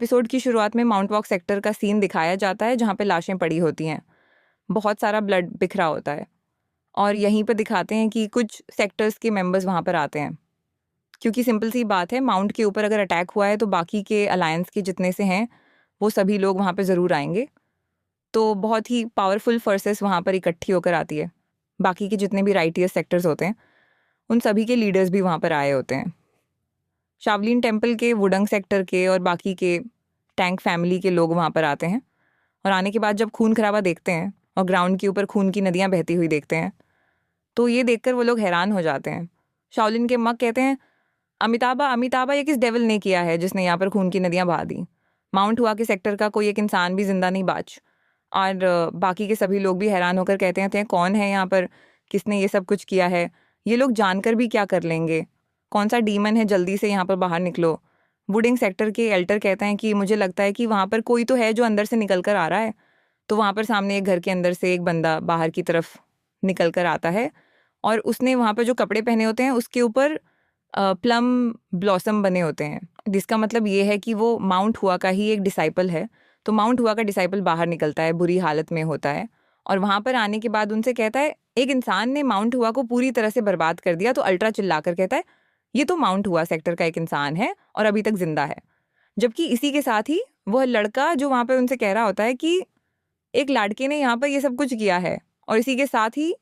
Episode की शुरुआत में माउंट वॉक सेक्टर का सीन दिखाया जाता है जहाँ पे लाशें पड़ी होती हैं, बहुत सारा ब्लड बिखरा होता है और यहीं पर दिखाते हैं कि कुछ सेक्टर्स के मेंबर्स वहाँ पर आते हैं क्योंकि सिंपल सी बात है, माउंट के ऊपर अगर अटैक हुआ है तो बाकी के अलायंस के जितने से हैं वो सभी लोग वहाँ पर ज़रूर आएंगे। तो बहुत ही पावरफुल फोर्सेस वहाँ पर इकट्ठी होकर आती है। बाकी के जितने भी राइटियस सेक्टर्स होते हैं उन सभी के लीडर्स भी वहाँ पर आए होते हैं। शावलिन टेम्पल के वुडंग सेक्टर के और बाकी के टैंक फैमिली के लोग वहाँ पर आते हैं और आने के बाद जब खून खराबा देखते हैं और ग्राउंड के ऊपर खून की नदियाँ बहती हुई देखते हैं तो ये देखकर वो लोग हैरान हो जाते हैं। शाओलिन के मग कहते हैं, अमिताभा अमिताभा ये किस डेविल ने किया है जिसने यहाँ पर खून की नदियाँ बहा दी। माउंट हुआ के सेक्टर का कोई एक इंसान भी जिंदा नहीं बाच। और बाकी के सभी लोग भी हैरान होकर कहते हैं कौन है यहाँ पर, किसने ये सब कुछ किया है, ये लोग जानकर भी क्या कर लेंगे, कौन सा डीमन है, जल्दी से यहाँ पर बाहर निकलो। वुडिंग सेक्टर के एल्टर कहते हैं कि मुझे लगता है कि वहाँ पर कोई तो है जो अंदर से निकल कर आ रहा है। तो वहाँ पर सामने एक घर के अंदर से एक बंदा बाहर की तरफ निकल कर आता है और उसने वहाँ पर जो कपड़े पहने होते हैं उसके ऊपर प्लम ब्लॉसम बने होते हैं, जिसका मतलब ये है कि वो माउंट हुआ का ही एक डिसाइपल है। तो माउंट हुआ का डिसाइपल बाहर निकलता है, बुरी हालत में होता है और वहाँ पर आने के बाद उनसे कहता है, एक इंसान ने माउंट हुआ को पूरी तरह से बर्बाद कर दिया। तो अल्ट्रा चिल्लाकर कहता है, ये तो माउंट हुआ सेक्टर का एक इंसान है और अभी तक जिंदा है। जबकि इसी के साथ ही वह लड़का जो वहाँ पर उनसे कह रहा होता है कि एक लड़के ने यहाँ पर ये सब कुछ किया है, और इसी के साथ ही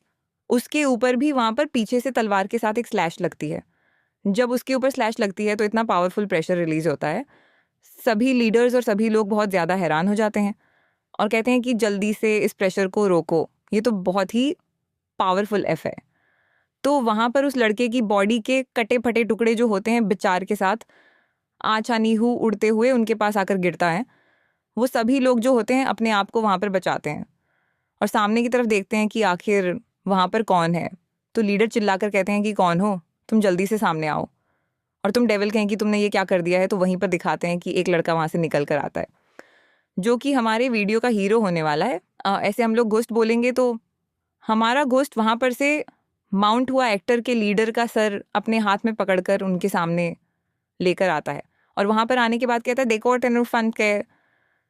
उसके ऊपर भी वहाँ पर पीछे से तलवार के साथ एक स्लैश लगती है। जब उसके ऊपर स्लैश लगती है तो इतना पावरफुल प्रेशर रिलीज होता है, सभी लीडर्स और सभी लोग बहुत ज़्यादा हैरान हो जाते हैं और कहते हैं कि जल्दी से इस प्रेशर को रोको, ये तो बहुत ही पावरफुल एफ है। तो वहाँ पर उस लड़के की बॉडी के कटे फटे टुकड़े जो होते हैं विचार के साथ आछानीहू उड़ते हुए उनके पास आकर गिरता है। वो सभी लोग जो होते हैं अपने आप को वहाँ पर बचाते हैं और सामने की तरफ देखते हैं कि आखिर वहाँ पर कौन है। तो लीडर चिल्लाकर कहते हैं कि कौन हो तुम, जल्दी से सामने आओ। और तुम डेविल कहें कि तुमने ये क्या कर दिया है। तो वहीं पर दिखाते हैं कि एक लड़का वहाँ से निकल कर आता है जो कि हमारे वीडियो का हीरो होने वाला है। ऐसे हम लोग घोस्ट बोलेंगे तो हमारा घोस्ट वहाँ पर से माउंट हुआ एक्टर के लीडर का सर अपने हाथ में पकड़कर उनके सामने लेकर आता है और वहाँ पर आने के बाद कहता है, देखो और टेनुफन के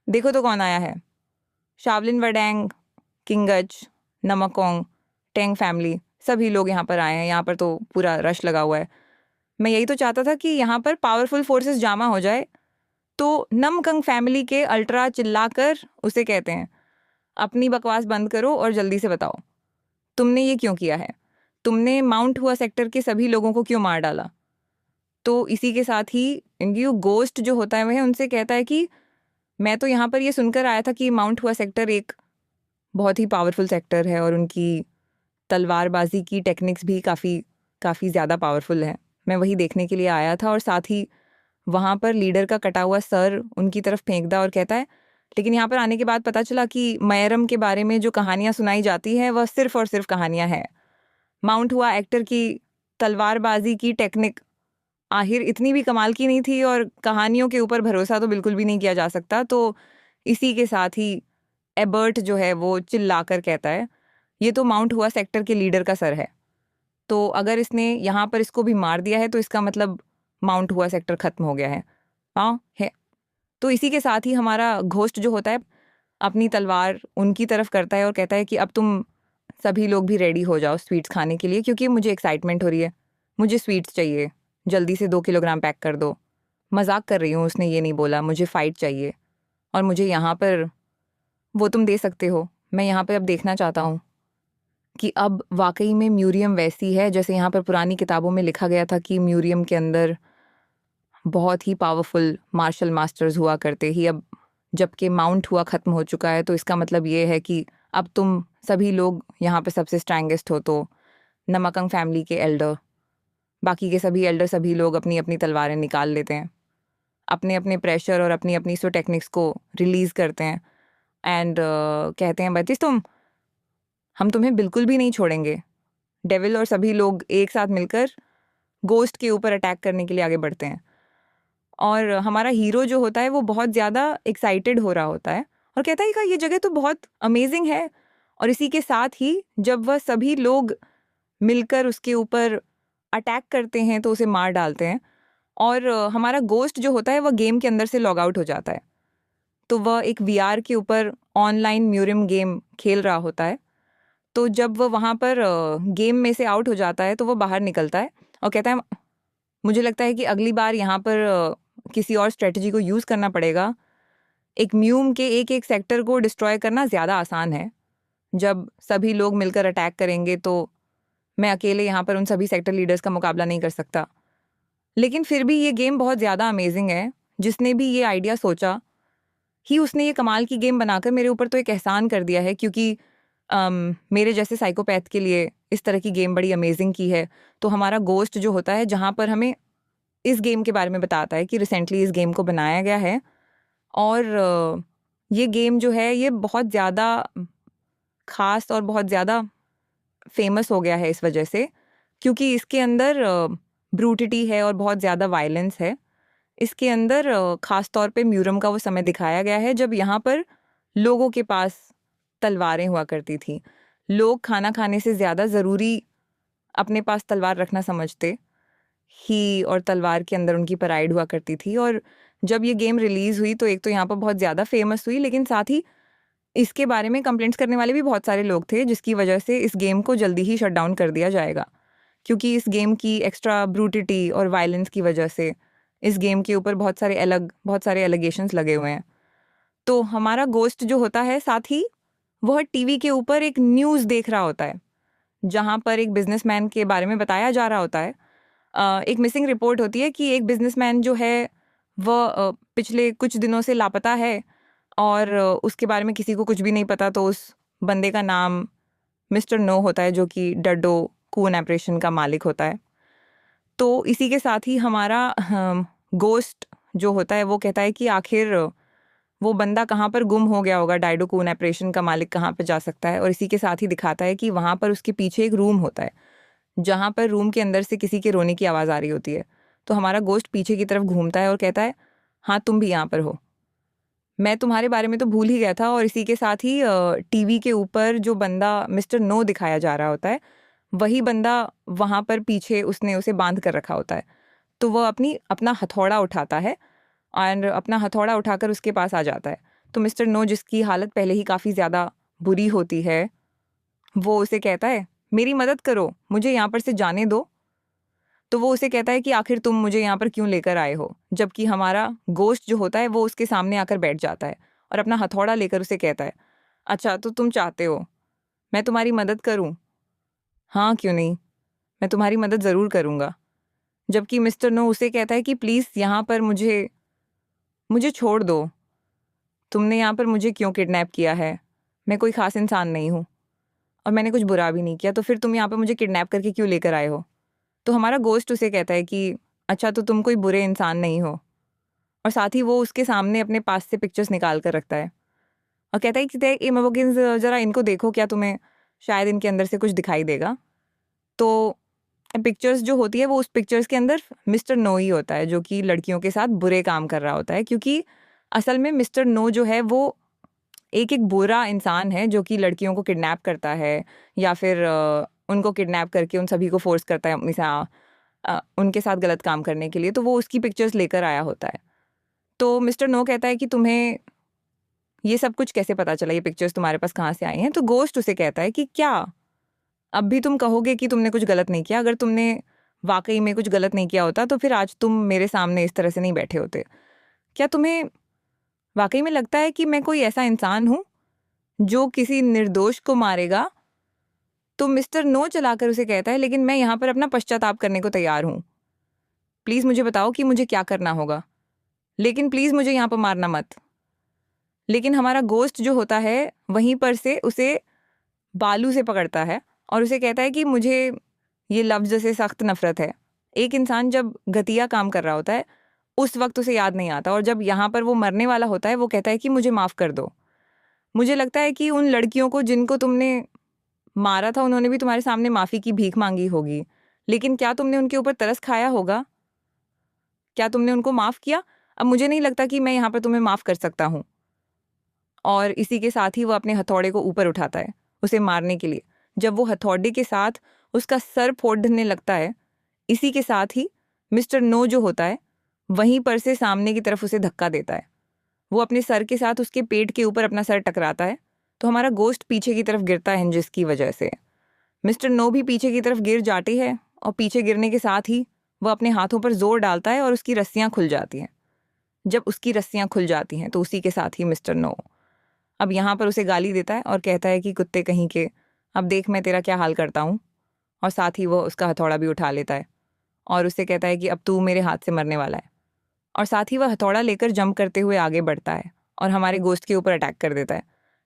देखो तो कौन आया है। शावलिन वडैंग, किंगज, नमकोंग, टेंग फैमिली सभी लोग यहाँ पर आए हैं। यहाँ पर तो पूरा रश लगा हुआ है। मैं यही तो चाहता था कि यहाँ पर पावरफुल फोर्सेस जामा हो जाए। तो नमकंग फैमिली के अल्ट्रा चिल्लाकर उसे कहते हैं, अपनी बकवास बंद करो और जल्दी से बताओ तुमने ये क्यों किया है, तुमने माउंट हुआ सेक्टर के सभी लोगों को क्यों मार डाला। तो इसी के साथ ही इनकी गोस्ट जो होता है वह उनसे कहता है कि मैं तो यहाँ पर ये सुनकर आया था कि माउंट हुआ सेक्टर एक बहुत ही पावरफुल सेक्टर है और उनकी तलवारबाजी की टेक्निक्स भी काफ़ी ज़्यादा पावरफुल है। मैं वही देखने के लिए आया था। और साथ ही वहाँ पर लीडर का कटा हुआ सर उनकी तरफ फेंकता और कहता है, लेकिन यहाँ पर आने के बाद पता चला कि मयरम के बारे में जो कहानियाँ सुनाई जाती हैं वह सिर्फ और सिर्फ कहानियाँ हैं। माउंट हुआ एक्टर की तलवारबाजी की टेक्निक आखिर इतनी भी कमाल की नहीं थी और कहानियों के ऊपर भरोसा तो बिल्कुल भी नहीं किया जा सकता। तो इसी के साथ ही एबर्ट जो है वो चिल्लाकर कहता है, ये तो माउंट हुआ सेक्टर के लीडर का सर है। तो अगर इसने यहाँ पर इसको भी मार दिया है तो इसका मतलब माउंट हुआ सेक्टर खत्म हो गया है। हाँ है। तो इसी के साथ ही हमारा घोस्ट जो होता है अपनी तलवार उनकी तरफ करता है और कहता है कि अब तुम सभी लोग भी रेडी हो जाओ स्वीट्स खाने के लिए, क्योंकि मुझे एक्साइटमेंट हो रही है, मुझे स्वीट्स चाहिए, जल्दी से 2 किलोग्राम पैक कर दो। मजाक कर रही हूँ, उसने ये नहीं बोला, मुझे फ़ाइट चाहिए और मुझे यहाँ पर वो तुम दे सकते हो। मैं यहाँ पर अब देखना चाहता हूँ कि अब वाकई में म्यूरियम वैसी है जैसे यहाँ पर पुरानी किताबों में लिखा गया था कि म्यूरियम के अंदर बहुत ही पावरफुल मार्शल मास्टर्स हुआ करते ही। अब जबकि माउंट हुआ ख़त्म हो चुका है तो इसका मतलब ये है कि अब तुम सभी लोग यहाँ पे सबसे स्ट्रैंगेस्ट हो। तो नमकंग फैमिली के एल्डर, बाकी के सभी एल्डर, सभी लोग अपनी अपनी तलवारें निकाल लेते हैं, अपने अपने प्रेशर और अपनी अपनी सो टेक्निक्स को रिलीज़ करते हैं एंड कहते हैं, बतिस हम तुम्हें बिल्कुल भी नहीं छोड़ेंगे। डेविल और सभी लोग एक साथ मिलकर गोस्ट के ऊपर अटैक करने के लिए आगे बढ़ते हैं और हमारा हीरो जो होता है वो बहुत ज़्यादा एक्साइटेड हो रहा होता है और कहता है कि ये जगह तो बहुत अमेजिंग है। और इसी के साथ ही जब वह सभी लोग मिलकर उसके ऊपर अटैक करते हैं तो उसे मार डालते हैं और हमारा गोस्ट जो होता है वह गेम के अंदर से लॉग आउट हो जाता है। तो वह एक वीआर के ऊपर ऑनलाइन म्यूरिम गेम खेल रहा होता है। तो जब वह वहाँ पर गेम में से आउट हो जाता है तो वह बाहर निकलता है और कहता है मुझे लगता है कि अगली बार यहाँ पर किसी और स्ट्रेटजी को यूज़ करना पड़ेगा। एक म्यूम के एक एक सेक्टर को डिस्ट्रॉय करना ज़्यादा आसान है। जब सभी लोग मिलकर अटैक करेंगे तो मैं अकेले यहाँ पर उन सभी सेक्टर लीडर्स का मुकाबला नहीं कर सकता। लेकिन फिर भी ये गेम बहुत ज़्यादा अमेजिंग है। जिसने भी ये आइडिया सोचा ही उसने ये कमाल की गेम बनाकर मेरे ऊपर तो एक एहसान कर दिया है, क्योंकि मेरे जैसे साइकोपैथ के लिए इस तरह की गेम बड़ी अमेजिंग की है। तो हमारा गोस्ट जो होता है जहाँ पर हमें इस गेम के बारे में बताता है कि रिसेंटली इस गेम को बनाया गया है और ये गेम जो है ये बहुत ज़्यादा ख़ास और बहुत ज़्यादा फेमस हो गया है इस वजह से, क्योंकि इसके अंदर ब्रूटिटी है और बहुत ज़्यादा वायलेंस है। इसके अंदर ख़ास तौर पे म्यूरम का वो समय दिखाया गया है जब यहाँ पर लोगों के पास तलवारें हुआ करती थी। लोग खाना खाने से ज़्यादा ज़रूरी अपने पास तलवार रखना समझते ही, और तलवार के अंदर उनकी प्राइड हुआ करती थी। और जब ये गेम रिलीज़ हुई तो एक तो यहाँ पर बहुत ज़्यादा फेमस हुई, लेकिन साथ ही इसके बारे में कंप्लेंट्स करने वाले भी बहुत सारे लोग थे, जिसकी वजह से इस गेम को जल्दी ही शट डाउन कर दिया जाएगा, क्योंकि इस गेम की एक्स्ट्रा ब्रूटिटी और वायलेंस की वजह से इस गेम के ऊपर बहुत सारे एलिगेशंस लगे हुए हैं। तो हमारा गोस्ट जो होता है साथ ही वह टीवी के ऊपर एक न्यूज़ देख रहा होता है जहाँ पर एक बिजनेसमैन के बारे में बताया जा रहा होता है। एक मिसिंग रिपोर्ट होती है कि एक बिजनेसमैन जो है वह पिछले कुछ दिनों से लापता है और उसके बारे में किसी को कुछ भी नहीं पता। तो उस बंदे का नाम मिस्टर नो होता है, जो कि डड्डो कून ऑपरेशन का मालिक होता है। तो इसी के साथ ही हमारा गोस्ट जो होता है वो कहता है कि आखिर वो बंदा कहाँ पर गुम हो गया होगा, डाइडो कून ऑपरेशन का मालिक कहाँ पर जा सकता है। और इसी के साथ ही दिखाता है कि वहाँ पर उसके पीछे एक रूम होता है जहाँ पर रूम के अंदर से किसी के रोने की आवाज़ आ रही होती है। तो हमारा गोश्त पीछे की तरफ घूमता है और कहता है हाँ तुम भी यहाँ पर हो, मैं तुम्हारे बारे में तो भूल ही गया था। और इसी के साथ ही टीवी के ऊपर जो बंदा मिस्टर नो दिखाया जा रहा होता है वही बंदा वहाँ पर पीछे उसने उसे बांध कर रखा होता है। तो वह अपना हथौड़ा उठाता है और अपना हथौड़ा उठाकर उसके पास आ जाता है। तो मिस्टर नो, जिसकी हालत पहले ही काफ़ी ज़्यादा बुरी होती है, वो उसे कहता है मेरी मदद करो, मुझे यहाँ पर से जाने दो। तो वो उसे कहता है कि आखिर तुम मुझे यहाँ पर क्यों लेकर आए हो, जबकि हमारा गोश्त जो होता है वो उसके सामने आकर बैठ जाता है और अपना हथौड़ा लेकर उसे कहता है अच्छा तो तुम चाहते हो मैं तुम्हारी मदद करूँ? हाँ क्यों नहीं, मैं तुम्हारी मदद ज़रूर करूँगा। जबकि मिस्टर नो उसे कहता है कि प्लीज़ यहाँ पर मुझे मुझे छोड़ दो, तुमने यहाँ पर मुझे क्यों किडनैप किया है? मैं कोई ख़ास इंसान नहीं हूँ और मैंने कुछ बुरा भी नहीं किया, तो फिर तुम यहाँ पर मुझे किडनैप करके क्यों लेकर आए हो? तो हमारा गोश्त उसे कहता है कि अच्छा तो तुम कोई बुरे इंसान नहीं हो। और साथ ही वो उसके सामने अपने पास से पिक्चर्स निकाल कर रखता है और कहता है कि इमोगेंस ज़रा इनको देखो, क्या तुम्हें शायद इनके अंदर से कुछ दिखाई देगा। तो पिक्चर्स जो होती है वो उस पिक्चर्स के अंदर मिस्टर नो ही होता है, जो कि लड़कियों के साथ बुरे काम कर रहा होता है, क्योंकि असल में मिस्टर नो जो है वो एक बुरा इंसान है जो कि लड़कियों को किडनैप करता है या फिर उनको किडनैप करके उन सभी को फोर्स करता है अपने उनके साथ गलत काम करने के लिए। तो वो उसकी पिक्चर्स लेकर आया होता है। तो मिस्टर नो कहता है कि तुम्हें ये सब कुछ कैसे पता चला, ये पिक्चर्स तुम्हारे पास कहाँ से आई हैं? तो गोश्त उसे कहता है कि क्या अब भी तुम कहोगे कि तुमने कुछ गलत नहीं किया? अगर तुमने वाकई में कुछ गलत नहीं किया होता तो फिर आज तुम मेरे सामने इस तरह से नहीं बैठे होते। क्या तुम्हें वाकई में लगता है कि मैं कोई ऐसा इंसान हूँ जो किसी निर्दोष को मारेगा? तो मिस्टर नो चलाकर उसे कहता है लेकिन मैं यहाँ पर अपना पश्चाताप करने को तैयार हूँ। प्लीज़ मुझे बताओ कि मुझे क्या करना होगा, लेकिन प्लीज़ मुझे यहाँ पर मारना मत। लेकिन हमारा गोश्त जो होता है वहीं पर से उसे बालू से पकड़ता है और उसे कहता है कि मुझे ये लफ्ज़ से सख्त नफ़रत है। एक इंसान जब घटिया काम कर रहा होता है उस वक्त उसे याद नहीं आता, और जब यहाँ पर वो मरने वाला होता है वो कहता है कि मुझे माफ़ कर दो। मुझे लगता है कि उन लड़कियों को जिनको तुमने मारा था उन्होंने भी तुम्हारे सामने माफ़ी की भीख मांगी होगी, लेकिन क्या तुमने उनके ऊपर तरस खाया होगा? क्या तुमने उनको माफ़ किया? अब मुझे नहीं लगता कि मैं यहाँ पर तुम्हें माफ़ कर सकता हूँ। और इसी के साथ ही वो अपने हथौड़े को ऊपर उठाता है उसे मारने के लिए। जब वो हथौड़े के साथ उसका सर फोड़ने लगता है, इसी के साथ ही मिस्टर नो जो होता है वहीं पर से सामने की तरफ उसे धक्का देता है। वो अपने सर के साथ उसके पेट के ऊपर अपना सर टकराता है, तो हमारा गोश्त पीछे की तरफ गिरता है, जिसकी वजह से मिस्टर नो भी पीछे की तरफ गिर जाती है। और पीछे गिरने के साथ ही वह अपने हाथों पर जोर डालता है और उसकी रस्सियाँ खुल जाती हैं। जब उसकी रस्सियाँ खुल जाती हैं तो उसी के साथ ही मिस्टर नो अब यहाँ पर उसे गाली देता है और कहता है कि कुत्ते कहीं के, अब देख मैं तेरा क्या हाल करता हूँ। और साथ ही वो उसका हथौड़ा भी उठा लेता है और उससे कहता है कि अब तू मेरे हाथ से मरने वाला है। और साथ ही वह हथौड़ा लेकर जंप करते हुए आगे बढ़ता है और हमारे गोश्त के ऊपर अटैक कर देता है।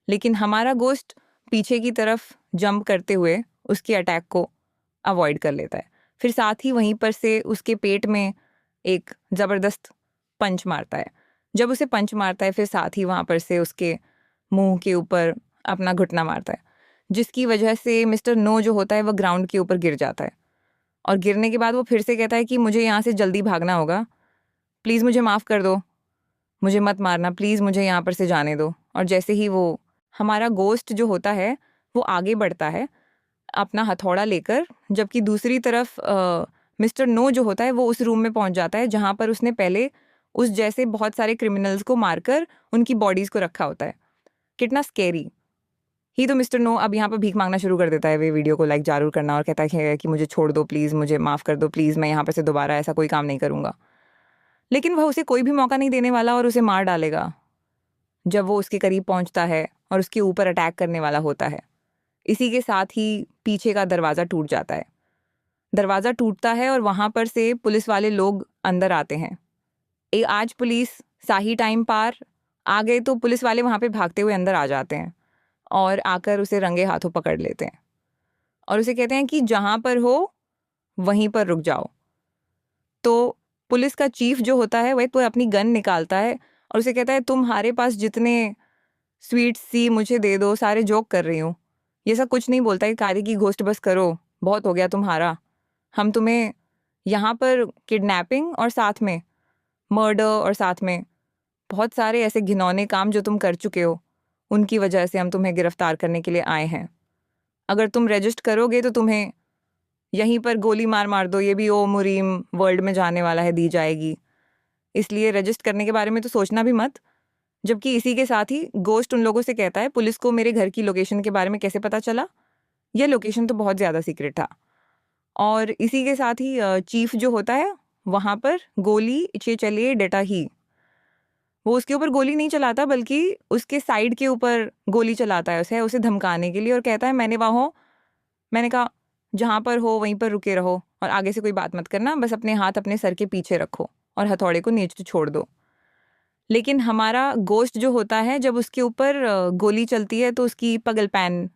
लेकिन हमारा गोश्त पीछे की तरफ जंप करते हुए उसके अटैक को अवॉइड कर लेता है। फिर साथ ही वहीं पर से उसके पेट में एक ज़बरदस्त पंच मारता है। जब उसे पंच मारता है फिर साथ ही वहाँ पर से उसके मुंह के ऊपर अपना घुटना मारता है, जिसकी वजह से मिस्टर नो जो होता है वह ग्राउंड के ऊपर गिर जाता है। और गिरने के बाद वो फिर से कहता है कि मुझे यहाँ से जल्दी भागना होगा, प्लीज़ मुझे माफ़ कर दो, मुझे मत मारना, प्लीज़ मुझे यहाँ पर से जाने दो। और जैसे ही वो हमारा गोश्त जो होता है वो आगे बढ़ता है अपना हथौड़ा लेकर, जबकि दूसरी तरफ मिस्टर नो जो होता है वो उस रूम में पहुंच जाता है जहाँ पर उसने पहले उस जैसे बहुत सारे क्रिमिनल्स को मारकर उनकी बॉडीज़ को रखा होता है। कितना स्केरी ही। तो मिस्टर नो अब यहाँ पर भीख मांगना शुरू कर देता है वे वीडियो को लाइक जरूर करना और कहता है कि मुझे छोड़ दो प्लीज़, मुझे माफ़ कर दो प्लीज़, मैं यहाँ पर से दोबारा ऐसा कोई काम नहीं करूँगा। लेकिन वह उसे कोई भी मौका नहीं देने वाला और उसे मार डालेगा जब वो उसके करीब पहुंचता है और उसके ऊपर अटैक करने वाला होता है। इसी के साथ ही पीछे का दरवाज़ा टूट जाता है। दरवाज़ा टूटता है और वहाँ पर से पुलिस वाले लोग अंदर आते हैं। आज पुलिस शाही टाइम पार आ गए तो पुलिस वाले वहाँ पे भागते हुए अंदर आ जाते हैं और आकर उसे रंगे हाथों पकड़ लेते हैं और उसे कहते हैं कि जहाँ पर हो वहीं पर रुक जाओ। तो पुलिस का चीफ जो होता है वह तो अपनी गन निकालता है और उसे कहता है तुम्हारे पास जितने स्वीट्स सी मुझे दे दो, सारे जोक कर रही हूँ। ये सब कुछ नहीं बोलता है, कारी की घोस्ट बस करो, बहुत हो गया तुम्हारा। हम तुम्हें यहाँ पर किडनैपिंग और साथ में मर्डर और साथ में बहुत सारे ऐसे घिनौने काम जो तुम कर चुके हो, उनकी वजह से हम तुम्हें गिरफ्तार करने के लिए आए हैं। अगर तुम रजिस्ट करोगे तो तुम्हें यहीं पर गोली मार मार दो, ये भी ओ मुरीम वर्ल्ड में जाने वाला है, दी जाएगी, इसलिए रजिस्ट करने के बारे में तो सोचना भी मत। जबकि इसी के साथ ही गोश्त उन लोगों से कहता है पुलिस को मेरे घर की लोकेशन के बारे में कैसे पता चला, यह लोकेशन तो बहुत ज़्यादा सीक्रेट था। और इसी के साथ ही चीफ जो होता है वहाँ पर गोली चलिए डटा ही, वो उसके ऊपर गोली नहीं चलाता बल्कि उसके साइड के ऊपर गोली चलाता है उसे धमकाने के लिए और कहता है मैंने कहा जहाँ पर हो वहीं पर रुके रहो और आगे से कोई बात मत करना, बस अपने हाथ अपने सर के पीछे रखो और हथौड़े को नीचे छोड़ दो। लेकिन हमारा गोश्त जो होता है जब उसके ऊपर गोली चलती है तो उसकी पगल पैन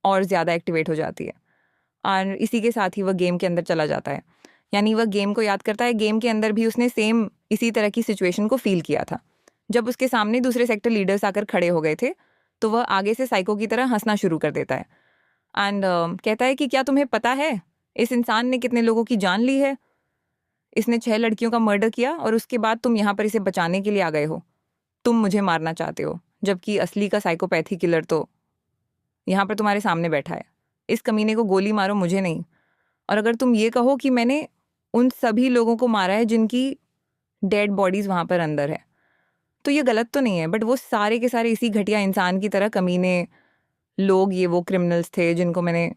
और ज़्यादा एक्टिवेट हो जाती है और इसी के साथ ही वह गेम के अंदर चला जाता है। यानी वह गेम को याद करता है। गेम के अंदर भी उसने सेम इसी तरह की सिचुएशन को फील किया था। जब उसके सामने दूसरे सेक्टर लीडर्स आकर खड़े हो गए थे तो वह आगे से साइको की तरह हंसना शुरू कर देता है एंड कहता है कि क्या तुम्हें पता है इस इंसान ने कितने लोगों की जान ली है? इसने 6 लड़कियों का मर्डर किया और उसके बाद तुम यहाँ पर इसे बचाने के लिए आ गए हो। तुम मुझे मारना चाहते हो, जबकि असली का साइकोपैथी किलर तो यहाँ पर तुम्हारे सामने बैठा है। इस कमीने को गोली मारो, मुझे नहीं। और अगर तुम ये कहो कि मैंने उन सभी लोगों को मारा है जिनकी डेड बॉडीज़ वहाँ पर अंदर है, तो ये गलत तो नहीं है, बट वो सारे के सारे इसी घटिया इंसान की तरह कमीने लोग, ये वो क्रिमिनल्स थे जिनको मैंने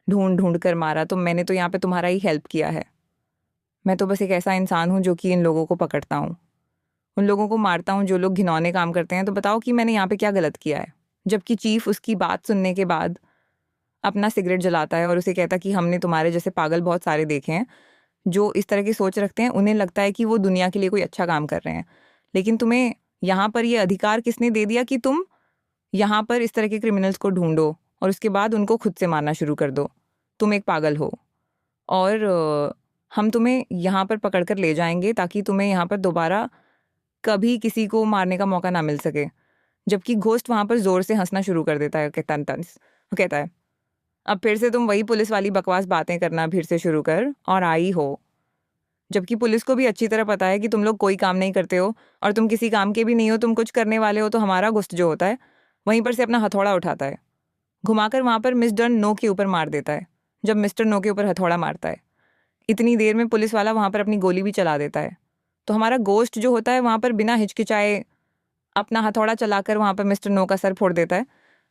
ढूंढ ढूंढ कर मारा। तो मैंने तो यहाँ पे तुम्हारा ही हेल्प किया है। मैं तो बस एक ऐसा इंसान हूँ जो कि इन लोगों को पकड़ता हूँ, उन लोगों को मारता हूँ जो लोग घिनौने काम करते हैं। तो बताओ कि मैंने यहाँ पे क्या गलत किया है? जबकि चीफ उसकी बात सुनने के बाद अपना सिगरेट जलाता है और उसे कहता कि हमने तुम्हारे जैसे पागल बहुत सारे देखे हैं जो इस तरह की सोच रखते हैं। उन्हें लगता है कि वो दुनिया के लिए कोई अच्छा काम कर रहे हैं, लेकिन तुम्हें यहाँ पर ये अधिकार किसने दे दिया कि तुम यहाँ पर इस तरह के क्रिमिनल्स को ढूंढो और उसके बाद उनको खुद से मारना शुरू कर दो? तुम एक पागल हो और हम तुम्हें यहाँ पर पकड़ कर ले जाएंगे ताकि तुम्हें यहाँ पर दोबारा कभी किसी को मारने का मौका ना मिल सके। जबकि घोस्ट वहाँ पर ज़ोर से हंसना शुरू कर देता है। कहता है अब फिर से तुम वही पुलिस वाली बकवास बातें करना फिर से शुरू कर और आई हो। जबकि पुलिस को भी अच्छी तरह पता है कि तुम लोग कोई काम नहीं करते हो और तुम किसी काम के भी नहीं हो, तुम कुछ करने वाले हो। तो हमारा गुस्त जो होता है वहीं पर से अपना हथौड़ा उठाता है, घुमाकर वहाँ पर मिस्टर नो के ऊपर मार देता है। जब मिस्टर नो के ऊपर हथौड़ा मारता है, इतनी देर में पुलिस वाला वहाँ पर अपनी गोली भी चला देता है तो हमारा गोस्ट जो होता है वहाँ पर बिना हिचकिचाए अपना हथौड़ा चलाकर वहाँ पर मिस्टर नो का सर फोड़ देता है।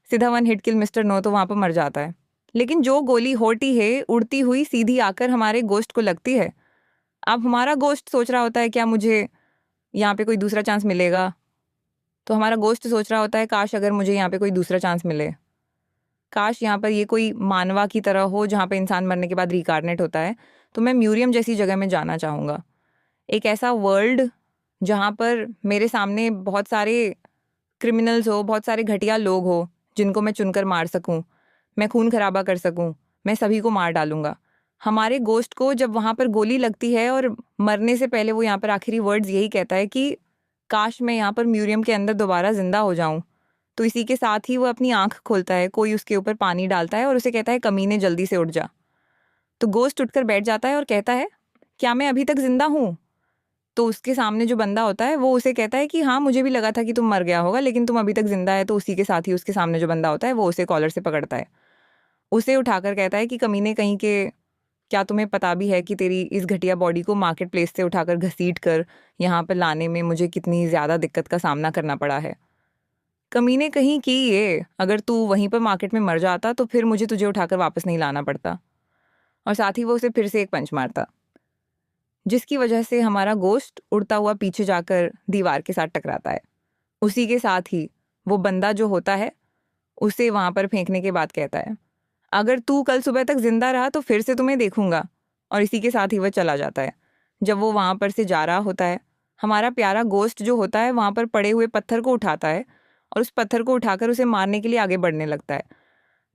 सीधा 1 हिट किल मिस्टर नो, तो वहाँ पर मर जाता है। लेकिन जो गोली होती है उड़ती हुई सीधी आकर हमारे गोस्ट को लगती है, अब हमारा गोस्ट सोच रहा होता है क्या मुझे यहाँ पे कोई दूसरा चांस मिलेगा। तो हमारा गोस्ट सोच रहा होता है काश अगर मुझे यहाँ पे कोई दूसरा चांस मिले, काश यहाँ पर ये कोई मानवा की तरह हो जहाँ पे इंसान मरने के बाद रिकार्नेट होता है। तो मैं म्यूरियम जैसी जगह में जाना चाहूँगा, एक ऐसा वर्ल्ड जहाँ पर मेरे सामने बहुत सारे क्रिमिनल्स हो, बहुत सारे घटिया लोग हो जिनको मैं चुनकर मार सकूं, मैं खून खराबा कर सकूं, मैं सभी को मार डालूंगा। हमारे गोस्ट को जब वहाँ पर गोली लगती है और मरने से पहले वो यहाँ पर आखिरी वर्ड्स यही कहता है कि काश मैं यहाँ पर म्यूजियम के अंदर दोबारा जिंदा हो जाऊं। तो इसी के साथ ही वो अपनी आंख खोलता है, कोई उसके ऊपर पानी डालता है और उसे कहता है कमीने जल्दी से उठ जा। तो गोस्ट उठकर बैठ जाता है और कहता है क्या मैं अभी तक जिंदा हूँ। तो उसके सामने जो बंदा होता है वो उसे कहता है कि हाँ मुझे भी लगा था कि तुम मर गया होगा लेकिन तुम अभी तक जिंदा है। तो उसी के साथ ही उसके सामने जो बंदा होता है वो उसे कॉलर से पकड़ता है, उसे उठाकर कहता है कि कमीने कहीं के, क्या तुम्हें पता भी है कि तेरी इस घटिया बॉडी को मार्केट प्लेस से उठाकर घसीट कर यहाँ पर लाने में मुझे कितनी ज़्यादा दिक्कत का सामना करना पड़ा है। कमीने कहीं की ये, अगर तू वहीं पर मार्केट में मर जाता तो फिर मुझे तुझे उठाकर वापस नहीं लाना पड़ता। और साथ ही वो उसे फिर से एक पंच मारता, जिसकी वजह से हमारा गोश्त उड़ता हुआ पीछे जाकर दीवार के साथ टकराता है। उसी के साथ ही वो बंदा जो होता है उसे वहाँ पर फेंकने के बाद कहता है अगर तू कल सुबह तक जिंदा रहा तो फिर से तुम्हें देखूंगा। और इसी के साथ ही वह चला जाता है। जब वो वहाँ पर से जा रहा होता है, हमारा प्यारा गोश्त जो होता है वहाँ पर पड़े हुए पत्थर को उठाता है और उस पत्थर को उठाकर उसे मारने के लिए आगे बढ़ने लगता है।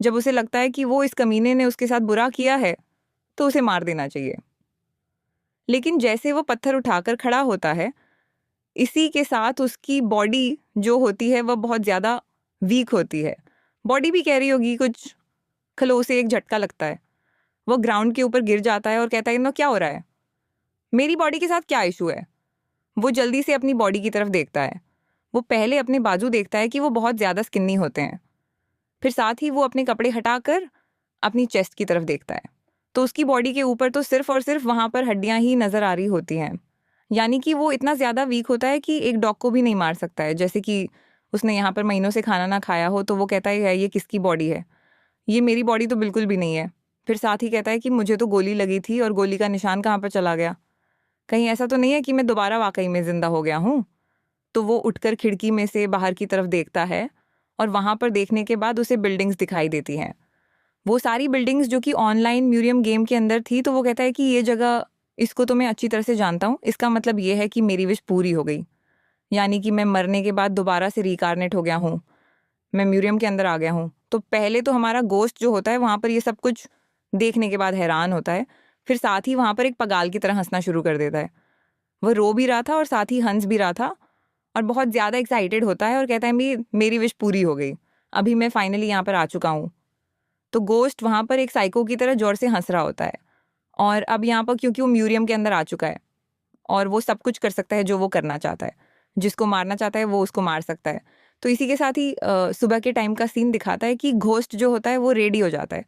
जब उसे लगता है कि वो इस कमीने ने उसके साथ बुरा किया है तो उसे मार देना चाहिए, लेकिन जैसे वो पत्थर उठाकर खड़ा होता है, इसी के साथ उसकी बॉडी जो होती है वह बहुत ज़्यादा वीक होती है। बॉडी भी कह रही होगी कुछ, खलो उसे एक झटका लगता है, वो ग्राउंड के ऊपर गिर जाता है और कहता है ना क्या हो रहा है, मेरी बॉडी के साथ क्या इशू है। वो जल्दी से अपनी बॉडी की तरफ देखता है। वो पहले अपने बाजू देखता है कि वो बहुत ज़्यादा स्किन्नी होते हैं, फिर साथ ही वो अपने कपड़े हटाकर अपनी चेस्ट की तरफ देखता है। तो उसकी बॉडी के ऊपर तो सिर्फ और सिर्फ वहाँ पर हड्डियाँ ही नज़र आ रही होती हैं, यानी कि वो इतना ज़्यादा वीक होता है कि एक डॉग को भी नहीं मार सकता है। जैसे कि उसने यहाँ पर महीनों से खाना ना खाया हो तो वो कहता है ये किसकी बॉडी है, ये मेरी बॉडी तो बिल्कुल भी नहीं है। फिर साथ ही कहता है कि मुझे तो गोली लगी थी और गोली का निशान कहाँ पर चला गया, कहीं ऐसा तो नहीं है कि मैं दोबारा वाकई में ज़िंदा हो गया हूँ। तो वो उठकर खिड़की में से बाहर की तरफ देखता है और वहाँ पर देखने के बाद उसे बिल्डिंग्स दिखाई देती हैं, वो सारी बिल्डिंग्स जो कि ऑनलाइन म्यूजियम गेम के अंदर थी। तो वो कहता है कि ये जगह, इसको तो मैं अच्छी तरह से जानता हूँ, इसका मतलब ये है कि मेरी विश पूरी हो गई, यानी कि मैं मरने के बाद दोबारा से रिकारनेट हो गया हूँ, मैं म्यूजियम के अंदर आ गया हूँ। तो पहले तो हमारा गोश्त जो होता है वहाँ पर ये सब कुछ देखने के बाद हैरान होता है, फिर साथ ही वहाँ पर एक पगाल की तरह हंसना शुरू कर देता है। वह रो भी रहा था और साथ ही हंस भी रहा था और बहुत ज़्यादा एक्साइटेड होता है और कहता है मेरी विश पूरी हो गई, अभी मैं फाइनली यहाँ पर आ चुका हूँ। तो गोश्त वहाँ पर एक साइको की तरह जोर से हंस रहा होता है और अब यहाँ पर क्योंकि वो म्यूजियम के अंदर आ चुका है और वो सब कुछ कर सकता है जो वो करना चाहता है, जिसको मारना चाहता है वो उसको मार सकता है। तो इसी के साथ ही सुबह के टाइम का सीन दिखाता है कि घोस्ट जो होता है वो रेडी हो जाता है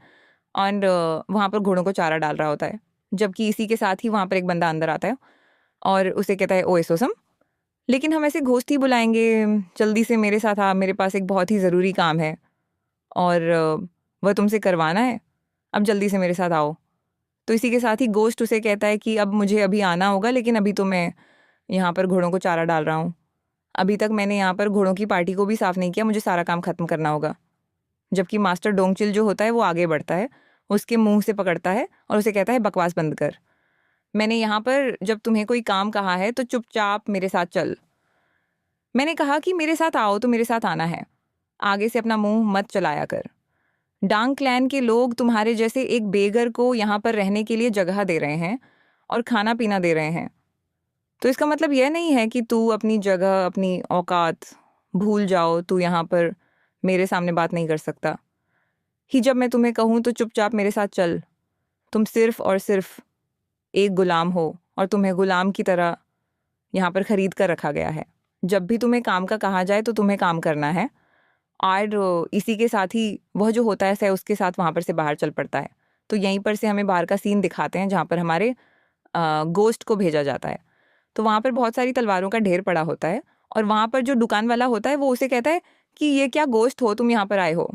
और वहाँ पर घोड़ों को चारा डाल रहा होता है, जबकि इसी के साथ ही वहाँ पर एक बंदा अंदर आता है और उसे कहता है ओए सोसम, लेकिन हम ऐसे घोस्ट ही बुलाएंगे, जल्दी से मेरे साथ आ, मेरे पास एक बहुत ही ज़रूरी काम है और वह तुमसे करवाना है, अब जल्दी से मेरे साथ आओ। तो इसी के साथ ही गोश्त उसे कहता है कि अब मुझे अभी आना होगा, लेकिन अभी तो मैं यहाँ पर घोड़ों को चारा डाल रहा हूँ, अभी तक मैंने यहाँ पर घोड़ों की पार्टी को भी साफ़ नहीं किया, मुझे सारा काम ख़त्म करना होगा। जबकि मास्टर डोंगचिल जो होता है वो आगे बढ़ता है, उसके मुंह से पकड़ता है और उसे कहता है बकवास बंद कर, मैंने यहाँ पर जब तुम्हें कोई काम कहा है तो चुपचाप मेरे साथ चल। मैंने कहा कि मेरे साथ आओ तो मेरे साथ आना है, आगे से अपना मुंह मत चलाया कर। डांग क्लैन के लोग तुम्हारे जैसे एक बेगर को यहाँ पर रहने के लिए जगह दे रहे हैं और खाना पीना दे रहे हैं, तो इसका मतलब यह नहीं है कि तू अपनी जगह, अपनी औकात भूल जाओ, तू यहाँ पर मेरे सामने बात नहीं कर सकता ही। जब मैं तुम्हें कहूँ तो चुपचाप मेरे साथ चल। तुम सिर्फ और सिर्फ एक गुलाम हो और तुम्हें गुलाम की तरह यहाँ पर खरीद कर रखा गया है। जब भी तुम्हें काम का कहा जाए तो तुम्हें काम करना है। और इसी के साथ ही वह जो होता है सह उसके साथ वहाँ पर से बाहर चल पड़ता है। तो यहीं पर से हमें बाहर का सीन दिखाते हैं जहाँ पर हमारे गोश्त को भेजा जाता है। तो वहाँ पर बहुत सारी तलवारों का ढेर पड़ा होता है और वहाँ पर जो दुकान वाला होता है वो उसे कहता है कि ये क्या गोश्त हो, तुम यहाँ पर आए हो,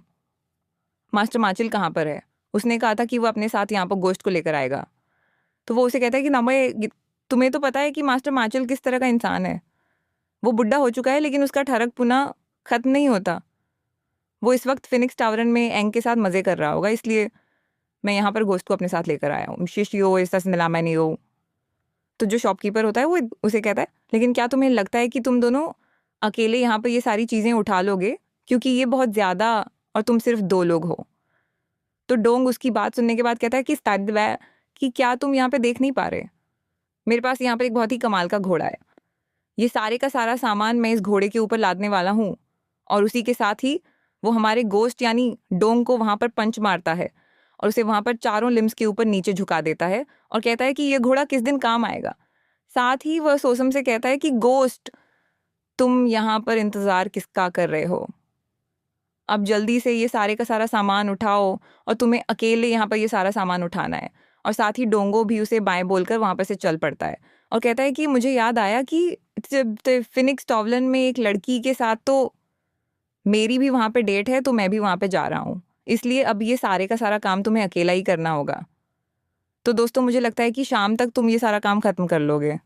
मास्टर माचिल कहाँ पर है? उसने कहा था कि वो अपने साथ यहाँ पर गोश्त को लेकर आएगा। तो वो उसे कहता है कि नमय, तुम्हें तो पता है कि मास्टर माचिल किस तरह का इंसान है। वो बुढ़ा हो चुका है लेकिन उसका ठरक पुनः खत्म नहीं होता। वो इस वक्त फिनिक्स टावर में एंग के साथ मज़े कर रहा होगा, इसलिए मैं यहाँ पर गोश्त को अपने साथ लेकर आया हूँ। शिशियो ऐसा नहीं हो। तो जो शॉपकीपर होता है वो उसे कहता है, लेकिन क्या तुम्हें लगता है कि तुम दोनों अकेले यहाँ पर ये सारी चीज़ें उठा लोगे, क्योंकि ये बहुत ज़्यादा और तुम सिर्फ 2 लोग हो। तो डोंग उसकी बात सुनने के बाद कहता है कि क्या तुम यहाँ पे देख नहीं पा रहे, मेरे पास यहाँ पर एक बहुत ही कमाल का घोड़ा है। ये सारे का सारा सामान मैं इस घोड़े के ऊपर लादने वाला हूँ और उसी के साथ ही वो हमारे गोश्त यानी डोंग को वहाँ पर पंच मारता है और उसे वहाँ पर चारों लिम्स के ऊपर नीचे झुका देता है और कहता है कि ये घोड़ा किस दिन काम आएगा। साथ ही वह सोसम से कहता है कि गोश्त, तुम यहाँ पर इंतज़ार किसका कर रहे हो? अब जल्दी से ये सारे का सारा सामान उठाओ और तुम्हें अकेले यहाँ पर ये सारा सामान उठाना है। और साथ ही डोंगो भी उसे बाएं बोलकर वहाँ पर से चल पड़ता है और कहता है कि मुझे याद आया कि फिनिक्स टॉवलन में एक लड़की के साथ तो मेरी भी वहाँ पे डेट है, तो मैं भी वहाँ पे जा रहा हूँ, इसलिए अब ये सारे का सारा काम तुम्हें अकेला ही करना होगा। तो दोस्तों मुझे लगता है कि शाम तक तुम ये सारा काम ख़त्म कर लोगे।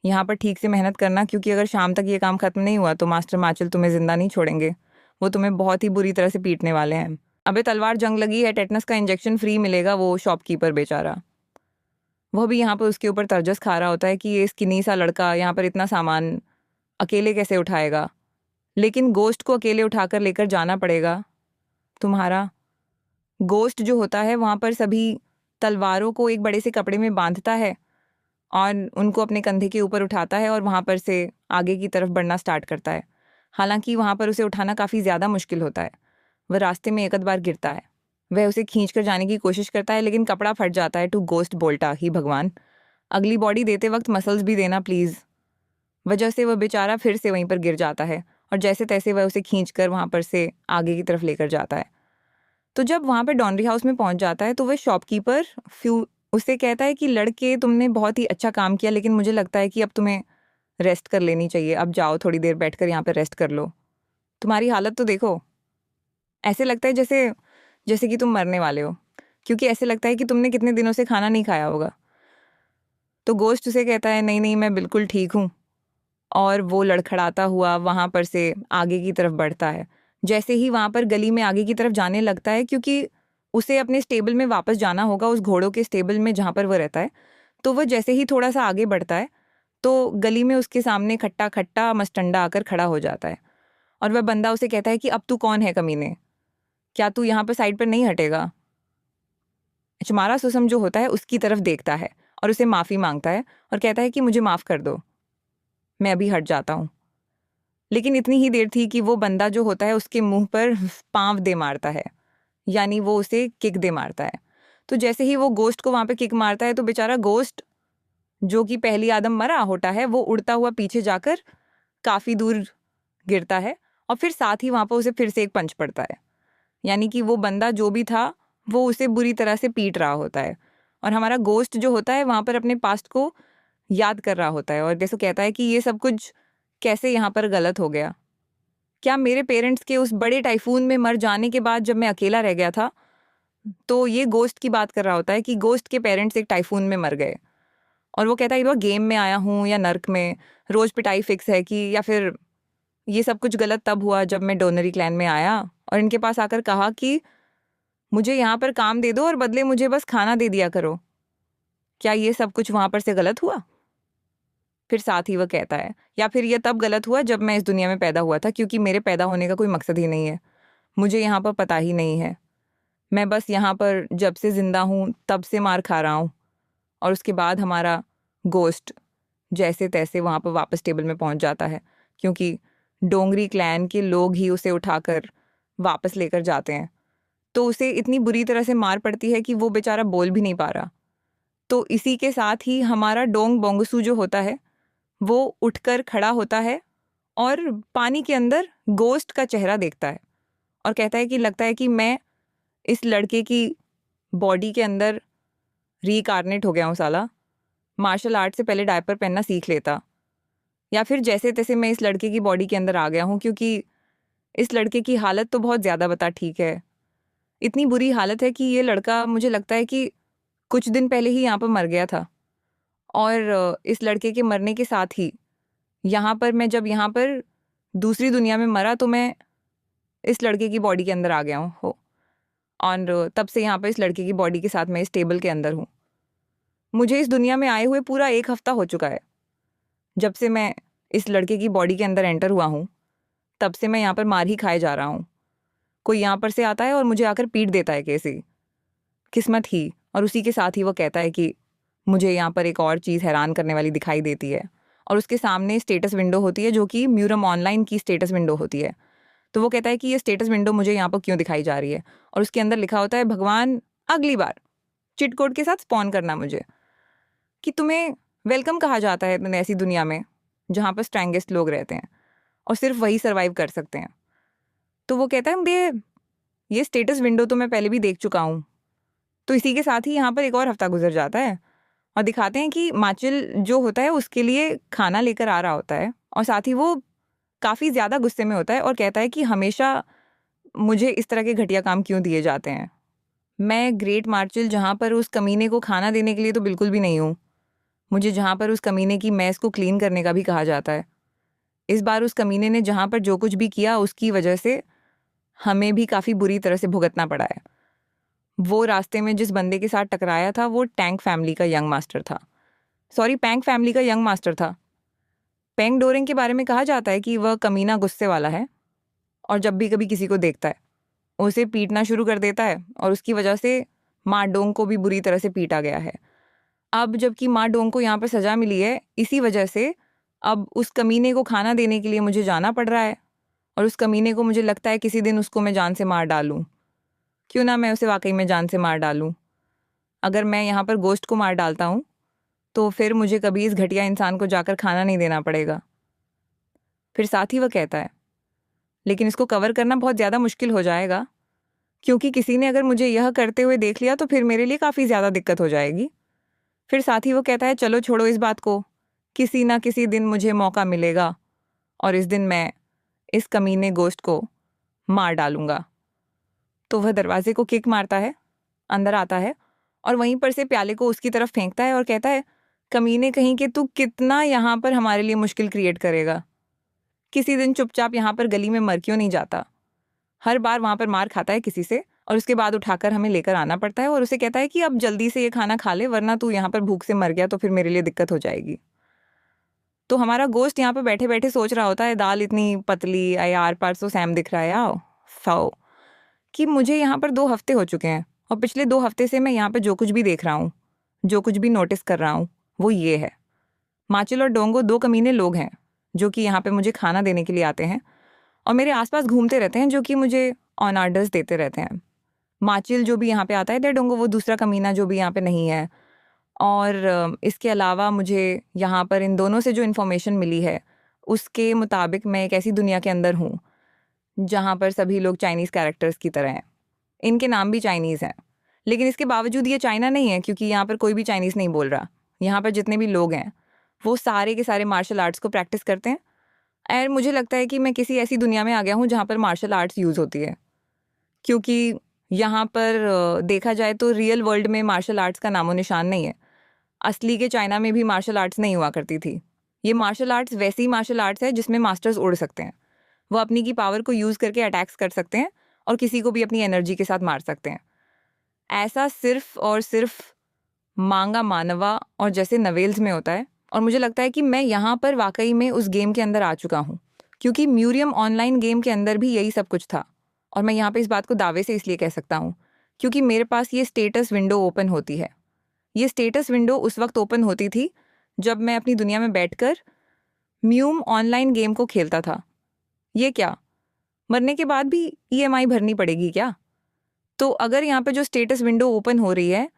यहाँ पर ठीक से मेहनत करना, क्योंकि अगर शाम तक ये काम ख़त्म नहीं हुआ तो मास्टर माचिल तुम्हें ज़िंदा नहीं छोड़ेंगे। वो तुम्हें बहुत ही बुरी तरह से पीटने वाले हैं। अबे तलवार जंग लगी है, टेटनस का इंजेक्शन फ्री मिलेगा। वो शॉपकीपर बेचारा, वह भी यहाँ पर उसके ऊपर तरजस खा रहा होता है कि ये स्किनी सा लड़का यहाँ पर इतना सामान अकेले कैसे उठाएगा, लेकिन गोश्त को अकेले उठाकर लेकर जाना पड़ेगा। तुम्हारा गोश्त जो होता है वहाँ पर सभी तलवारों को एक बड़े से कपड़े में बांधता है और उनको अपने कंधे के ऊपर उठाता है और वहाँ पर से आगे की तरफ बढ़ना स्टार्ट करता है। हालांकि वहाँ पर उसे उठाना काफ़ी ज़्यादा मुश्किल होता है। वह रास्ते में एक आध बार गिरता है। वह उसे खींच कर जाने की कोशिश करता है लेकिन कपड़ा फट जाता है। टू गोश्ट बोल्टा, ही भगवान, अगली बॉडी देते वक्त मसल्स भी देना प्लीज़। वजह से वह बेचारा फिर से वहीं पर गिर जाता है और जैसे तैसे वह उसे खींच कर वहाँ पर से आगे की तरफ लेकर जाता है। तो जब वहाँ पर डॉन्ड्री हाउस में पहुँच जाता है तो वह शॉपकीपर उसे कहता है कि लड़के, तुमने बहुत ही अच्छा काम किया, लेकिन मुझे लगता है कि अब तुम्हें रेस्ट कर लेनी चाहिए। अब जाओ, थोड़ी देर बैठकर यहाँ पर रेस्ट कर लो। तुम्हारी हालत तो देखो, ऐसे लगता है जैसे जैसे कि तुम मरने वाले हो, क्योंकि ऐसे लगता है कि तुमने कितने दिनों से खाना नहीं खाया होगा। तो गोश्त उसे कहता है, नहीं नहीं, मैं बिल्कुल ठीक हूँ। और वो लड़खड़ाता हुआ वहाँ पर से आगे की तरफ बढ़ता है। जैसे ही वहाँ पर गली में आगे की तरफ जाने लगता है, क्योंकि उसे अपने स्टेबल में वापस जाना होगा, उस घोड़ों के स्टेबल में जहाँ पर वह रहता है। तो वह जैसे ही थोड़ा सा आगे बढ़ता है तो गली में उसके सामने खट्टा खट्टा मस्टंडा आकर खड़ा हो जाता है और वह बंदा उसे कहता है कि अब तू कौन है कमीने, क्या तू यहाँ पर साइड पर नहीं हटेगा? चमारा सुसम जो होता है उसकी तरफ देखता है और उसे माफ़ी मांगता है और कहता है कि मुझे माफ़ कर दो, मैं अभी हट जाता हूँ। लेकिन इतनी ही देर थी कि वो बंदा जो होता है उसके मुंह पर पाँव दे मारता है, यानी वो उसे किक दे मारता है। तो जैसे ही वो गोश्त को वहाँ पे किक मारता है तो बेचारा गोश्त, जो कि पहली आदम मरा होता है, वो उड़ता हुआ पीछे जाकर काफ़ी दूर गिरता है और फिर साथ ही वहाँ पर उसे फिर से एक पंच पड़ता है। यानी कि वो बंदा जो भी था वो उसे बुरी तरह से पीट रहा होता है और हमारा गोश्त जो होता है वहाँ पर अपने पास्ट को याद कर रहा होता है और जैसे कहता है कि ये सब कुछ कैसे यहाँ पर गलत हो गया। क्या मेरे पेरेंट्स के उस बड़े टाइफून में मर जाने के बाद जब मैं अकेला रह गया था, तो ये गोश्त की बात कर रहा होता है कि गोश्त के पेरेंट्स एक टाइफून में मर गए। और वो कहता है वो गेम में आया हूँ या नर्क में, रोज़ पिटाई फिक्स है कि, या फिर ये सब कुछ गलत तब हुआ जब मैं डोनरी क्लैन में आया और इनके पास आकर कहा कि मुझे यहाँ पर काम दे दो और बदले मुझे बस खाना दे दिया करो। क्या ये सब कुछ वहाँ पर से गलत हुआ? फिर साथ ही वह कहता है, या फिर ये तब गलत हुआ जब मैं इस दुनिया में पैदा हुआ था, क्योंकि मेरे पैदा होने का कोई मकसद ही नहीं है। मुझे यहाँ पर पता ही नहीं है। मैं बस यहाँ पर जब से ज़िंदा हूँ तब से मार खा रहा हूँ। और उसके बाद हमारा गोश्त जैसे तैसे वहाँ पर वापस टेबल में पहुँच जाता है, क्योंकि डोंगरी क्लैन के लोग ही उसे उठाकर वापस लेकर जाते हैं। तो उसे इतनी बुरी तरह से मार पड़ती है कि वो बेचारा बोल भी नहीं पा रहा। तो इसी के साथ ही हमारा डोंग बोंगसू जो होता है वो उठकर खड़ा होता है और पानी के अंदर गोश्त का चेहरा देखता है और कहता है कि लगता है कि मैं इस लड़के की बॉडी के अंदर रीकार्नेट हो गया हूँ साला। मार्शल आर्ट से पहले डायपर पहनना सीख लेता। या फिर जैसे तैसे मैं इस लड़के की बॉडी के अंदर आ गया हूँ, क्योंकि इस लड़के की हालत तो बहुत ज़्यादा बता ठीक है। इतनी बुरी हालत है कि ये लड़का मुझे लगता है कि कुछ दिन पहले ही यहाँ पर मर गया था। और इस लड़के के मरने के साथ ही यहाँ पर मैं जब यहाँ पर दूसरी दुनिया में मरा तो मैं इस लड़के की बॉडी के अंदर आ गया हूँ हो। और तब से यहाँ पर इस लड़के की बॉडी के साथ मैं इस टेबल के अंदर हूँ। मुझे इस दुनिया में आए हुए पूरा 1 हफ्ता हो चुका है। जब से मैं इस लड़के की बॉडी के अंदर एंटर हुआ हूँ तब से मैं यहाँ पर मार ही खाए जा रहा हूँ। कोई यहाँ पर से आता है और मुझे आकर पीट देता है कैसे, किस्मत ही। और उसी के साथ ही वो कहता है कि मुझे यहाँ पर एक और चीज़ हैरान करने वाली दिखाई देती है, और उसके सामने स्टेटस विंडो होती है जो कि म्यूरम ऑनलाइन की स्टेटस विंडो होती है। तो वो कहता है कि ये स्टेटस विंडो मुझे यहाँ पर क्यों दिखाई जा रही है, और उसके अंदर लिखा होता है भगवान अगली बार चिट कोड के साथ स्पॉन करना मुझे, कि तुम्हें वेलकम कहा जाता है इतने ऐसी दुनिया में जहाँ पर स्ट्रैंगेस्ट लोग रहते हैं और सिर्फ वही सर्वाइव कर सकते हैं। तो वो कहता है ये स्टेटस विंडो तो मैं पहले भी देख चुका हूँ। तो इसी के साथ ही यहाँ पर एक और हफ्ता गुजर जाता है और दिखाते हैं कि माचिल जो होता है उसके लिए खाना लेकर आ रहा होता है, और साथ ही वो काफ़ी ज़्यादा गुस्से में होता है और कहता है कि हमेशा मुझे इस तरह के घटिया काम क्यों दिए जाते हैं। मैं ग्रेट मार्चिल जहाँ पर उस कमीने को खाना देने के लिए तो बिल्कुल भी नहीं हूँ। मुझे जहाँ पर उस कमीने की मैस को क्लीन करने का भी कहा जाता है। इस बार उस कमीने ने जहाँ पर जो कुछ भी किया उसकी वजह से हमें भी काफ़ी बुरी तरह से भुगतना पड़ा है। वो रास्ते में जिस बंदे के साथ टकराया था वो टैंक फैमिली का यंग मास्टर था। सॉरी, पैंग फैमिली का यंग मास्टर था। पेंग डोरिंग के बारे में कहा जाता है कि वह कमीना गुस्से वाला है और जब भी कभी किसी को देखता है उसे पीटना शुरू कर देता है, और उसकी वजह से माँ डोंग को भी बुरी तरह से पीटा गया है। अब जबकि माँ डोंग को यहाँ पर सज़ा मिली है, इसी वजह से अब उस कमीने को खाना देने के लिए मुझे जाना पड़ रहा है, और उस कमीने को मुझे लगता है किसी दिन उसको मैं जान से मार डालूं। क्यों ना मैं उसे वाकई में जान से मार डालूं। अगर मैं यहाँ पर गोश्त को मार डालता हूँ तो फिर मुझे कभी इस घटिया इंसान को जाकर खाना नहीं देना पड़ेगा। फिर साथ ही वह कहता है, लेकिन इसको कवर करना बहुत ज़्यादा मुश्किल हो जाएगा, क्योंकि किसी ने अगर मुझे यह करते हुए देख लिया तो फिर मेरे लिए काफ़ी ज़्यादा दिक्कत हो जाएगी। फिर साथ ही वो कहता है, चलो छोड़ो इस बात को, किसी ना किसी दिन मुझे मौका मिलेगा और इस दिन मैं इस कमीने गोश्त को मार डालूंगा। तो वह दरवाजे को किक मारता है, अंदर आता है और वहीं पर से प्याले को उसकी तरफ फेंकता है और कहता है, कमीने कहीं के तू कितना यहाँ पर हमारे लिए मुश्किल क्रिएट करेगा। किसी दिन चुपचाप यहाँ पर गली में मर क्यों नहीं जाता। हर बार वहाँ पर मार खाता है किसी से और उसके बाद उठाकर हमें लेकर आना पड़ता है, और उसे कहता है कि अब जल्दी से ये खाना खा ले वरना तू यहाँ पर भूख से मर गया तो फिर मेरे लिए दिक्कत हो जाएगी। तो हमारा गोश्त यहाँ पर बैठे बैठे सोच रहा होता है, दाल इतनी पतली, यार परसों सैम दिख रहा है यार फाओ, कि मुझे यहाँ पर 2 हफ्ते हो चुके हैं और पिछले 2 हफ्ते से मैं यहाँ पर जो कुछ भी देख रहा हूँ, जो कुछ भी नोटिस कर रहा हूँ वो ये है, माचिल और डोंगो 2 कमीने लोग हैं जो कि यहाँ पे मुझे खाना देने के लिए आते हैं और मेरे आसपास घूमते रहते हैं, जो कि मुझे ऑन आर्डर्स देते रहते हैं। माचिल जो भी यहाँ पे आता है, दे डोंगो वो दूसरा कमीना जो भी यहाँ पे नहीं है। और इसके अलावा मुझे यहाँ पर इन दोनों से जो इन्फॉर्मेशन मिली है उसके मुताबिक मैं एक ऐसी दुनिया के अंदर हूँ जहाँ पर सभी लोग चाइनीज़ कैरेक्टर्स की तरह हैं। इनके नाम भी चाइनीज़ हैं, लेकिन इसके बावजूद ये चाइना नहीं है, क्योंकि यहाँ पर कोई भी चाइनीज़ नहीं बोल रहा। यहाँ पर जितने भी लोग हैं वो सारे के सारे मार्शल आर्ट्स को प्रैक्टिस करते हैं। और मुझे लगता है कि मैं किसी ऐसी दुनिया में आ गया हूँ जहाँ पर मार्शल आर्ट्स यूज़ होती है, क्योंकि यहाँ पर देखा जाए तो रियल वर्ल्ड में मार्शल आर्ट्स का नामो निशान नहीं है। असली के चाइना में भी मार्शल आर्ट्स नहीं हुआ करती थी। ये मार्शल आर्ट्स वैसी मार्शल आर्ट्स है जिसमें मास्टर्स उड़ सकते हैं। वो अपनी की पावर को यूज़ करके अटैक्स कर सकते हैं और किसी को भी अपनी एनर्जी के साथ मार सकते हैं। ऐसा सिर्फ और सिर्फ मांगा मानवा और जैसे नवेल्स में होता है। और मुझे लगता है कि मैं यहाँ पर वाकई में उस गेम के अंदर आ चुका हूँ, क्योंकि म्यूरियम ऑनलाइन गेम के अंदर भी यही सब कुछ था। और मैं यहाँ पे इस बात को दावे से इसलिए कह सकता हूँ क्योंकि मेरे पास ये स्टेटस विंडो ओपन होती है। ये स्टेटस विंडो उस वक्त ओपन होती थी जब मैं अपनी दुनिया में बैठकर म्यूम ऑनलाइन गेम को खेलता था। ये क्या, मरने के बाद भी EMI भरनी पड़ेगी क्या? तो अगर यहाँ पे जो स्टेटस विंडो ओपन हो रही है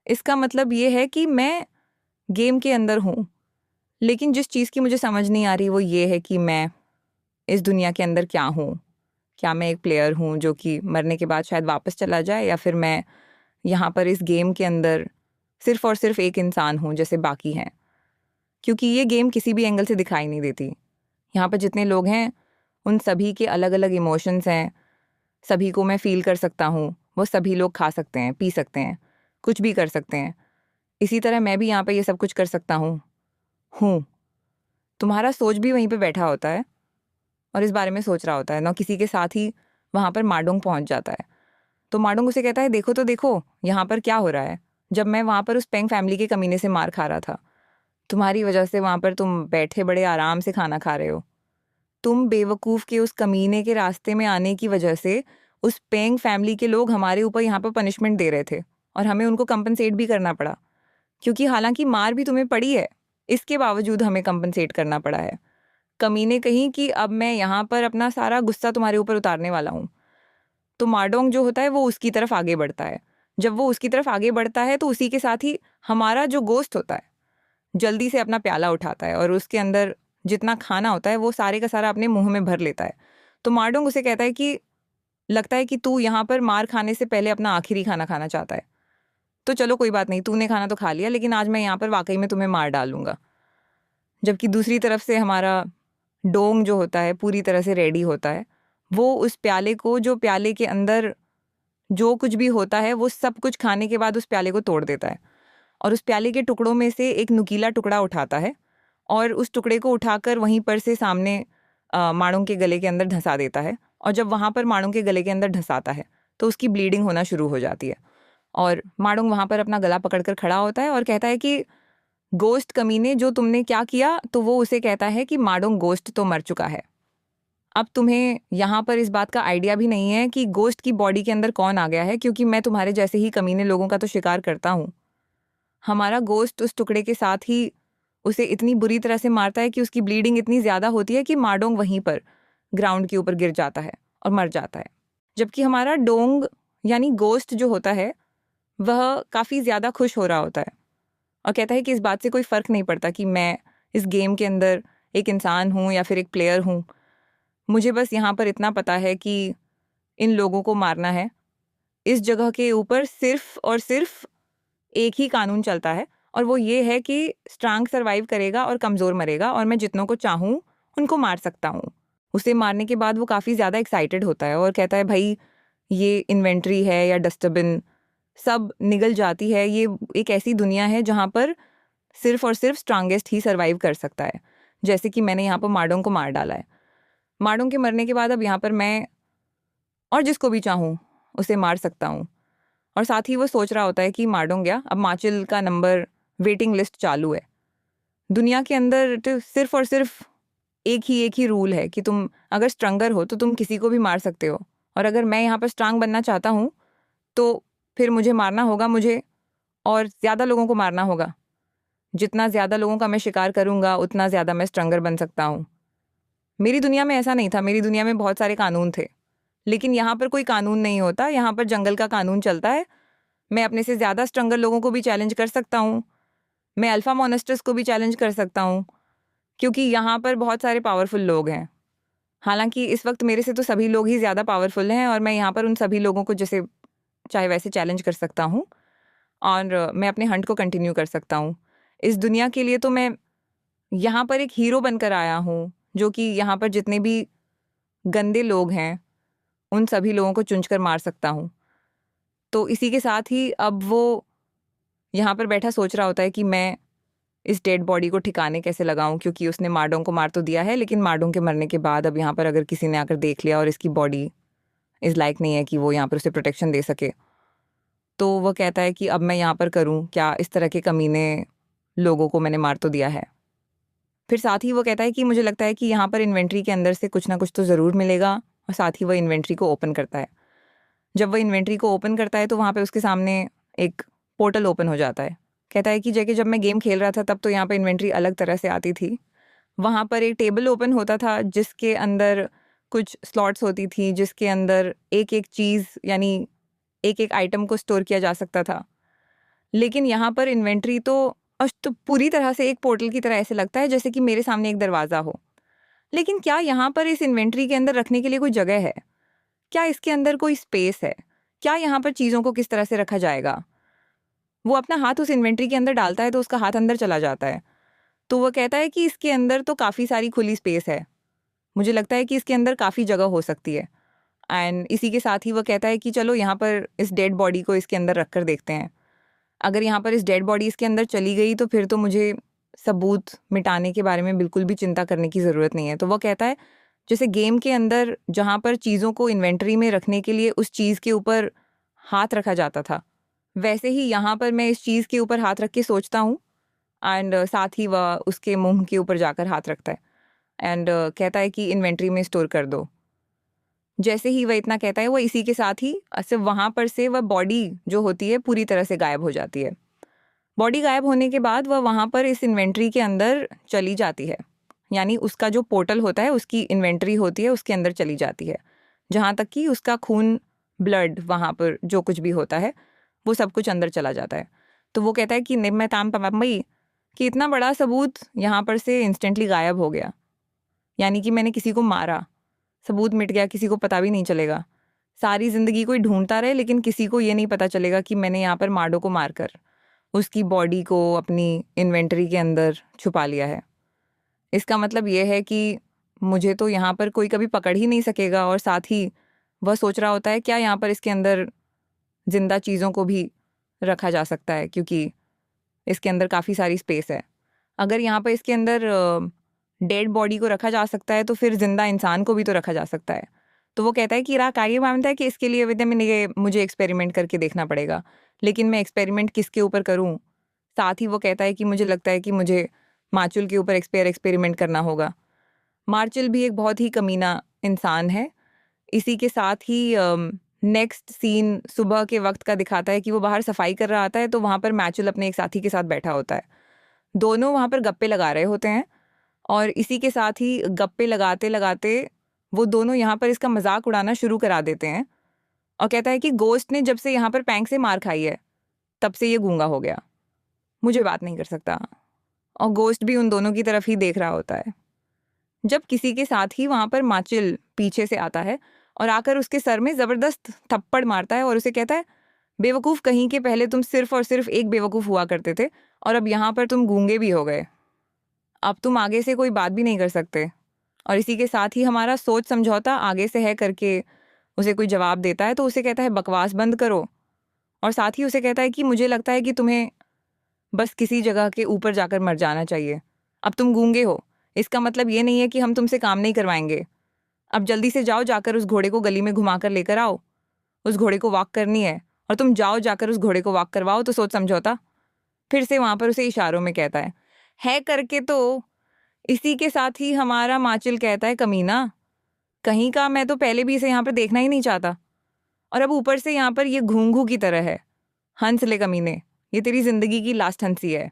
इसका मतलब ये है कि मैं गेम के अंदर हूँ। लेकिन जिस चीज़ की मुझे समझ नहीं आ रही वो ये है कि मैं इस दुनिया के अंदर क्या हूँ। क्या मैं एक प्लेयर हूँ जो कि मरने के बाद शायद वापस चला जाए, या फिर मैं यहाँ पर इस गेम के अंदर सिर्फ और सिर्फ एक इंसान हूँ जैसे बाकी हैं। क्योंकि ये गेम किसी भी एंगल से दिखाई नहीं देती। यहाँ पर जितने लोग हैं उन सभी के अलग अलग इमोशंस हैं, सभी को मैं फील कर सकता हूँ। वो सभी लोग खा सकते हैं, पी सकते हैं, कुछ भी कर सकते हैं। इसी तरह मैं भी यहाँ पे ये सब कुछ कर सकता हूँ। तुम्हारा सोच भी वहीं पे बैठा होता है और इस बारे में सोच रहा होता है ना। किसी के साथ ही वहाँ पर माडोंग पहुँच जाता है। तो माडोंग उसे कहता है, देखो तो देखो यहाँ पर क्या हो रहा है। जब मैं वहाँ पर उस पेंग फैमिली के कमीने से मार खा रहा था, तुम्हारी वजह से वहाँ पर तुम बैठे बड़े आराम से खाना खा रहे हो। तुम बेवकूफ़ के उस कमीने के रास्ते में आने की वजह से उस पेंग फैमिली के लोग हमारे ऊपर यहाँ पर पनिशमेंट दे रहे थे और हमें उनको कंपनसेट भी करना पड़ा, क्योंकि हालांकि मार भी तुम्हें पड़ी है, इसके बावजूद हमें कंपनसेट करना पड़ा है। कमीने कहीं कि अब मैं यहाँ पर अपना सारा गुस्सा तुम्हारे ऊपर उतारने वाला हूँ। तो माडोंग जो होता है वो उसकी तरफ आगे बढ़ता है। जब वो उसकी तरफ आगे बढ़ता है तो उसी के साथ ही हमारा जो गोश्त होता है जल्दी से अपना प्याला उठाता है और उसके अंदर जितना खाना होता है वो सारे का सारा अपने मुंह में भर लेता है। तो माडोंग उसे कहता है कि लगता है कि तू यहाँ पर मार खाने से पहले अपना आखिरी खाना खाना चाहता है। तो चलो कोई बात नहीं, तूने खाना तो खा लिया, लेकिन आज मैं यहाँ पर वाकई में तुम्हें मार डालूंगा। जबकि दूसरी तरफ से हमारा डोंग जो होता है पूरी तरह से रेडी होता है। वो उस प्याले को, जो प्याले के अंदर जो कुछ भी होता है वो सब कुछ खाने के बाद उस प्याले को तोड़ देता है और उस प्याले के टुकड़ों में से एक नुकीला टुकड़ा उठाता है और उस टुकड़े को उठाकर वहीं पर से सामने माड़ों के गले के अंदर धंसा देता है। और जब वहाँ पर माड़ों के गले के अंदर धंसाता है तो उसकी ब्लीडिंग होना शुरू हो जाती है और माड़ोंग वहाँ पर अपना गला पकड़कर खड़ा होता है और कहता है कि गोश्त कमीने, जो तुमने क्या किया। तो वो उसे कहता है कि माड़ोंग, गोश्त तो मर चुका है। अब तुम्हें यहाँ पर इस बात का आइडिया भी नहीं है कि गोश्त की बॉडी के अंदर कौन आ गया है, क्योंकि मैं तुम्हारे जैसे ही कमीने लोगों का तो शिकार करता हूँ। हमारा गोश्त उस टुकड़े के साथ ही उसे इतनी बुरी तरह से मारता है कि उसकी ब्लीडिंग इतनी ज़्यादा होती है कि माडोंग वहीं पर ग्राउंड के ऊपर गिर जाता है और मर जाता है। जबकि हमारा डोंग यानी गोश्त जो होता है वह काफ़ी ज़्यादा खुश हो रहा होता है और कहता है कि इस बात से कोई फ़र्क नहीं पड़ता कि मैं इस गेम के अंदर एक इंसान हूँ या फिर एक प्लेयर हूँ। मुझे बस यहाँ पर इतना पता है कि इन लोगों को मारना है। इस जगह के ऊपर सिर्फ और सिर्फ एक ही कानून चलता है और वो ये है कि स्ट्रांग सर्वाइव करेगा और कमज़ोर मरेगा, और मैं जितनों को चाहूँ उनको मार सकता हूँ। उसे मारने के बाद वो काफ़ी ज़्यादा एक्साइटेड होता है और कहता है, भाई ये इन्वेंट्री है या डस्टबिन सब निगल जाती है। ये एक ऐसी दुनिया है जहाँ पर सिर्फ और सिर्फ स्ट्रांगेस्ट ही सर्वाइव कर सकता है, जैसे कि मैंने यहाँ पर माडोंग को मार डाला है। माडोंग के मरने के बाद अब यहाँ पर मैं और जिसको भी चाहूँ उसे मार सकता हूँ। और साथ ही वो सोच रहा होता है कि माडोंग गया, अब माचिल का नंबर वेटिंग लिस्ट चालू है। दुनिया के अंदर तो सिर्फ और सिर्फ एक ही रूल है कि तुम अगर स्ट्रंगर हो तो तुम किसी को भी मार सकते हो, और अगर मैं यहाँ पर स्ट्रांग बनना चाहता हूँ तो फिर मुझे मारना होगा, मुझे और ज़्यादा लोगों को मारना होगा। जितना ज़्यादा लोगों का मैं शिकार करूँगा उतना ज़्यादा मैं स्ट्रंगर बन सकता हूँ। मेरी दुनिया में ऐसा नहीं था, मेरी दुनिया में बहुत सारे कानून थे, लेकिन यहाँ पर कोई कानून नहीं होता। यहाँ पर जंगल का कानून चलता है। मैं अपने से ज़्यादा स्ट्रंगर लोगों को भी चैलेंज कर सकता हूँ। मैं अल्फ़ा मॉन्स्टर्स को भी चैलेंज कर सकता हूँ, क्योंकि यहाँ पर बहुत सारे पावरफुल लोग हैं। हालांकि इस वक्त मेरे से तो सभी लोग ही ज़्यादा पावरफुल हैं और मैं यहाँ पर उन सभी लोगों को जैसे चाहे वैसे चैलेंज कर सकता हूँ और मैं अपने हंट को कंटिन्यू कर सकता हूँ। इस दुनिया के लिए तो मैं यहाँ पर एक हीरो बनकर आया हूँ, जो कि यहाँ पर जितने भी गंदे लोग हैं उन सभी लोगों को चुन कर मार सकता हूँ। तो इसी के साथ ही अब वो यहाँ पर बैठा सोच रहा होता है कि मैं इस डेड बॉडी को ठिकाने कैसे लगाऊं, क्योंकि उसने माडोंग को मार तो दिया है, लेकिन माडोंग के मरने के बाद अब यहाँ पर अगर किसी ने आकर देख लिया और इसकी बॉडी इस लायक नहीं है कि वो यहाँ पर उसे प्रोटेक्शन दे सके, तो वो कहता है कि अब मैं यहाँ पर करूँ क्या, इस तरह के कमीने लोगों को मैंने मार तो दिया है। फिर साथ ही वो कहता है कि मुझे लगता है कि यहाँ पर इन्वेंट्री के अंदर से कुछ ना कुछ तो ज़रूर मिलेगा, और साथ ही वह इन्वेंट्री को ओपन करता है। जब वह इन्वेंट्री को ओपन करता है तो वहाँ पे उसके सामने एक पोर्टल ओपन हो जाता है। कहता है कि जब मैं गेम खेल रहा था तब तो यहाँ पे इन्वेंट्री अलग तरह से आती थी। वहाँ पर एक टेबल ओपन होता था जिसके अंदर कुछ स्लॉट्स होती थी, जिसके अंदर एक एक चीज़ यानी एक एक आइटम को स्टोर किया जा सकता था। लेकिन यहाँ पर इन्वेंट्री तो पूरी तरह से एक पोर्टल की तरह ऐसे लगता है जैसे कि मेरे सामने एक दरवाज़ा हो। लेकिन क्या यहाँ पर इस इन्वेंट्री के अंदर रखने के लिए कोई जगह है? क्या इसके अंदर कोई स्पेस है? क्या यहाँ पर चीज़ों को किस तरह से रखा जाएगा? वो अपना हाथ उस इन्वेंट्री के अंदर डालता है तो उसका हाथ अंदर चला जाता है। तो वो कहता है कि इसके अंदर तो काफ़ी सारी खुली स्पेस है, मुझे लगता है कि इसके अंदर काफ़ी जगह हो सकती है। एंड इसी के साथ ही वो कहता है कि चलो यहाँ पर इस डेड बॉडी को इसके अंदर रख कर देखते हैं। अगर यहाँ पर इस डेड बॉडी इसके अंदर चली गई तो फिर तो मुझे सबूत मिटाने के बारे में बिल्कुल भी चिंता करने की ज़रूरत नहीं है। तो वो कहता है जैसे गेम के अंदर जहाँ पर चीज़ों को इन्वेंट्री में रखने के लिए उस चीज़ के ऊपर हाथ रखा जाता था, वैसे ही यहाँ पर मैं इस चीज़ के ऊपर हाथ रख के सोचता हूँ एंड साथ ही वह उसके मुंह के ऊपर जाकर हाथ रखता है एंड कहता है कि इन्वेंट्री में स्टोर कर दो। जैसे ही वह इतना कहता है, वो इसी के साथ ही सिर्फ वहाँ पर से वह बॉडी जो होती है पूरी तरह से गायब हो जाती है। बॉडी गायब होने के बाद वह वहाँ पर इस इन्वेंट्री के अंदर चली जाती है, यानी उसका जो पोर्टल होता है उसकी इन्वेंट्री होती है उसके अंदर चली जाती है, जहाँ तक कि उसका खून, ब्लड, वहाँ पर जो कुछ भी होता है वो सब कुछ अंदर चला जाता है। तो वो कहता है कि निम्न ताम पमई कि इतना बड़ा सबूत यहाँ पर से इंस्टेंटली गायब हो गया, यानी कि मैंने किसी को मारा, सबूत मिट गया, किसी को पता भी नहीं चलेगा। सारी ज़िंदगी कोई ढूंढता रहे लेकिन किसी को ये नहीं पता चलेगा कि मैंने यहाँ पर मार्डो को मारकर उसकी बॉडी को अपनी इन्वेंटरी के अंदर छुपा लिया है। इसका मतलब ये है कि मुझे तो यहाँ पर कोई कभी पकड़ ही नहीं सकेगा। और साथ ही वह सोच रहा होता है क्या यहाँ पर इसके अंदर ज़िंदा चीज़ों को भी रखा जा सकता है, क्योंकि इसके अंदर काफ़ी सारी स्पेस है। अगर यहाँ पर इसके अंदर डेड बॉडी को रखा जा सकता है तो फिर ज़िंदा इंसान को भी तो रखा जा सकता है। तो वो कहता है कि राक आगे मानता है कि इसके लिए विद्या ये मुझे एक्सपेरिमेंट करके देखना पड़ेगा, लेकिन मैं एक्सपेरिमेंट किसके ऊपर करूं? साथ ही वो कहता है कि मुझे लगता है कि मुझे मार्चुल के ऊपर एक्सपेरिमेंट करना होगा। मार्चुल भी एक बहुत ही कमीना इंसान है। इसी के साथ ही नेक्स्ट सीन सुबह के वक्त का दिखाता है कि वो बाहर सफाई कर रहा आता है, तो वहाँ पर मार्चुल अपने एक साथी के साथ बैठा होता है। दोनों वहाँ पर गप्पे लगा रहे होते हैं और इसी के साथ ही गप्पे लगाते लगाते वो दोनों यहाँ पर इसका मजाक उड़ाना शुरू करा देते हैं और कहता है कि गोस्ट ने जब से यहाँ पर पैंक से मार खाई है तब से ये गूंगा हो गया, मुझे बात नहीं कर सकता। और गोस्ट भी उन दोनों की तरफ ही देख रहा होता है। जब किसी के साथ ही वहाँ पर माचिल पीछे से आता है और आकर उसके सर में ज़बरदस्त थप्पड़ मारता है और उसे कहता है, बेवकूफ़ कहीं के, पहले तुम सिर्फ और सिर्फ एक बेवकूफ़ हुआ करते थे और अब यहाँ पर तुम गूंगे भी हो गए, अब तुम आगे से कोई बात भी नहीं कर सकते। और इसी के साथ ही हमारा सोच समझौता आगे से है करके उसे कोई जवाब देता है तो उसे कहता है बकवास बंद करो। और साथ ही उसे कहता है कि मुझे लगता है कि तुम्हें बस किसी जगह के ऊपर जाकर मर जाना चाहिए, अब तुम गूंगे हो, इसका मतलब ये नहीं है कि हम तुमसे काम नहीं करवाएंगे। अब जल्दी से जाओ, जाकर उस घोड़े को गली में घुमाकर लेकर आओ, उस घोड़े को वॉक करनी है और तुम जाओ, जाकर उस घोड़े को वॉक करवाओ। तो सोच समझौता फिर से वहाँ पर उसे इशारों में कहता है करके। तो इसी के साथ ही हमारा माचिल कहता है, कमीना कहीं का, मैं तो पहले भी इसे यहाँ पर देखना ही नहीं चाहता और अब ऊपर से यहाँ पर ये घूंघू की तरह है। हंस ले कमीने, ये तेरी जिंदगी की लास्ट हंसी है।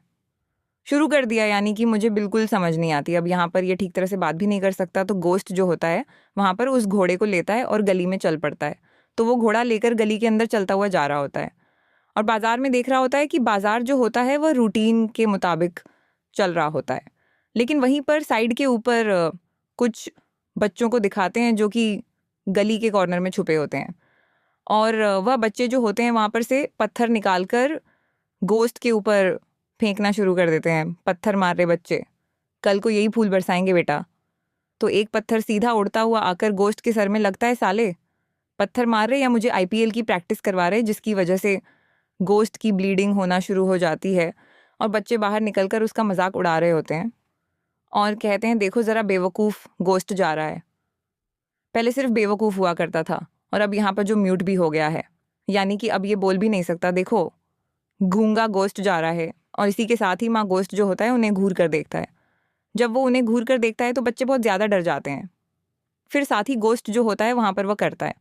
शुरू कर दिया, यानी कि मुझे बिल्कुल समझ नहीं आती। अब यहाँ पर ये ठीक तरह से बात भी नहीं कर सकता, तो गोस्ट जो होता है वहाँ पर उस घोड़े को लेता है और गली में चल पड़ता है। तो वो घोड़ा लेकर गली के अंदर चलता हुआ जा रहा होता है और बाजार में देख रहा होता है कि बाजार जो होता है वह रूटीन के मुताबिक चल रहा होता है। लेकिन वहीं पर साइड के ऊपर कुछ बच्चों को दिखाते हैं जो कि गली के कॉर्नर में छुपे होते हैं और वह बच्चे जो होते हैं वहाँ पर से पत्थर निकाल कर गोस्ट के ऊपर फेंकना शुरू कर देते हैं। पत्थर मार रहे बच्चे कल को यही फूल बरसाएंगे बेटा। तो एक पत्थर सीधा उड़ता हुआ आकर गोस्ट के सर में लगता है, साले पत्थर मार रहे या मुझे आईपीएल की प्रैक्टिस करवा रहे, जिसकी वजह से गोस्ट की ब्लीडिंग होना शुरू हो जाती है और बच्चे बाहर निकलकर उसका मजाक उड़ा रहे होते हैं और कहते हैं, देखो ज़रा बेवकूफ़ गोस्ट जा रहा है, पहले सिर्फ बेवकूफ़ हुआ करता था और अब यहाँ पर जो म्यूट भी हो गया है, यानी कि अब ये बोल भी नहीं सकता। देखो गूंगा गोस्ट जा रहा है। और इसी के साथ ही माँ गोस्ट जो होता है उन्हें घूर कर देखता है। जब वो उन्हें घूर कर देखता है तो बच्चे बहुत ज़्यादा डर जाते हैं। फिर साथ ही गोस्ट जो होता है वहाँ पर वह करता है।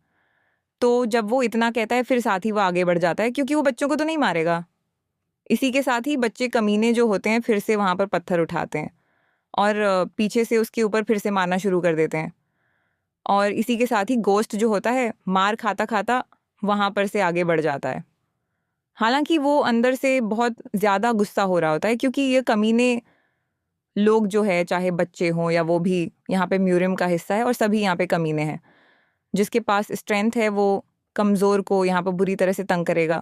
तो जब वो इतना कहता है फिर साथ ही वो आगे बढ़ जाता है, क्योंकि वो बच्चों को तो नहीं मारेगा। इसी के साथ ही बच्चे कमीने जो होते हैं फिर से वहाँ पर पत्थर उठाते हैं और पीछे से उसके ऊपर फिर से मारना शुरू कर देते हैं। और इसी के साथ ही गोस्ट जो होता है मार खाता खाता वहाँ पर से आगे बढ़ जाता है। हालांकि वो अंदर से बहुत ज़्यादा गुस्सा हो रहा होता है, क्योंकि ये कमीने लोग जो है, चाहे बच्चे हों या वो भी यहाँ पे म्यूरियम का हिस्सा है और सभी यहाँ पे कमीने हैं। जिसके पास स्ट्रेंथ है वो कमज़ोर को यहाँ पर बुरी तरह से तंग करेगा।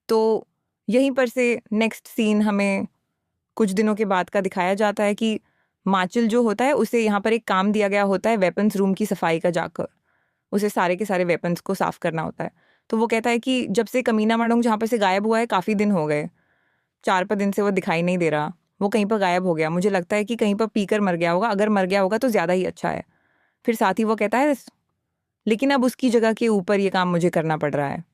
तो यहीं पर से नेक्स्ट सीन हमें कुछ दिनों के बाद का दिखाया जाता है कि माचिल जो होता है उसे यहाँ पर एक काम दिया गया होता है वेपन्स रूम की सफाई का, जाकर उसे सारे के सारे वेपन्स को साफ करना होता है। तो वो कहता है कि जब से कमीना माडोंग जहाँ पर से गायब हुआ है काफ़ी दिन हो गए, 4-5 दिन से वो दिखाई नहीं दे रहा, वो कहीं पर गायब हो गया। मुझे लगता है कि कहीं पर पीकर मर गया होगा, अगर मर गया होगा तो ज़्यादा ही अच्छा है। फिर साथ ही वो कहता है लेकिन अब उसकी जगह के ऊपर ये काम मुझे करना पड़ रहा है।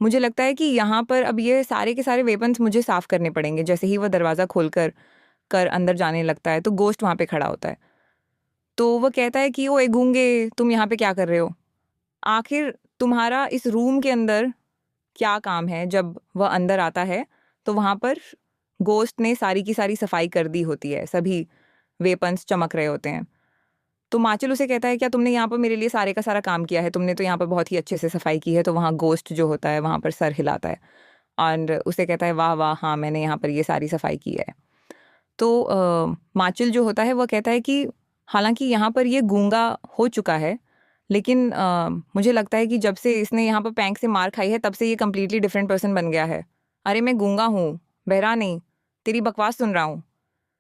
मुझे लगता है कि यहाँ पर अब ये सारे के सारे वेपन्स मुझे साफ करने पड़ेंगे। जैसे ही वो दरवाज़ा खोल कर अंदर जाने लगता है तो गोश्त वहाँ पे खड़ा होता है। तो वो कहता है कि ओए गूंगे, तुम यहाँ पे क्या कर रहे हो? आखिर तुम्हारा इस रूम के अंदर क्या काम है? जब वह अंदर आता है तो वहाँ पर गोश्त ने सारी की सारी सफाई कर दी होती है, सभी वेपन्स चमक रहे होते हैं। तो माचिल उसे कहता है क्या तुमने यहाँ पर मेरे लिए सारे का सारा काम किया है, तुमने तो यहाँ पर बहुत ही अच्छे से सफाई की है। तो वहाँ गोश्त जो होता है वहाँ पर सर हिलाता है और उसे कहता है वाह वाह, हाँ मैंने यहाँ पर ये सारी सफाई की है। तो माचिल जो होता है वह कहता है कि हालांकि यहाँ पर ये गूंगा हो चुका है, लेकिन मुझे लगता है कि जब से इसने यहाँ पर पैंक से मार खाई है तब से ये कम्प्लीटली डिफरेंट पर्सन बन गया है। अरे मैं गूंगा हूँ, बहरा नहीं, तेरी बकवास सुन रहा हूँ।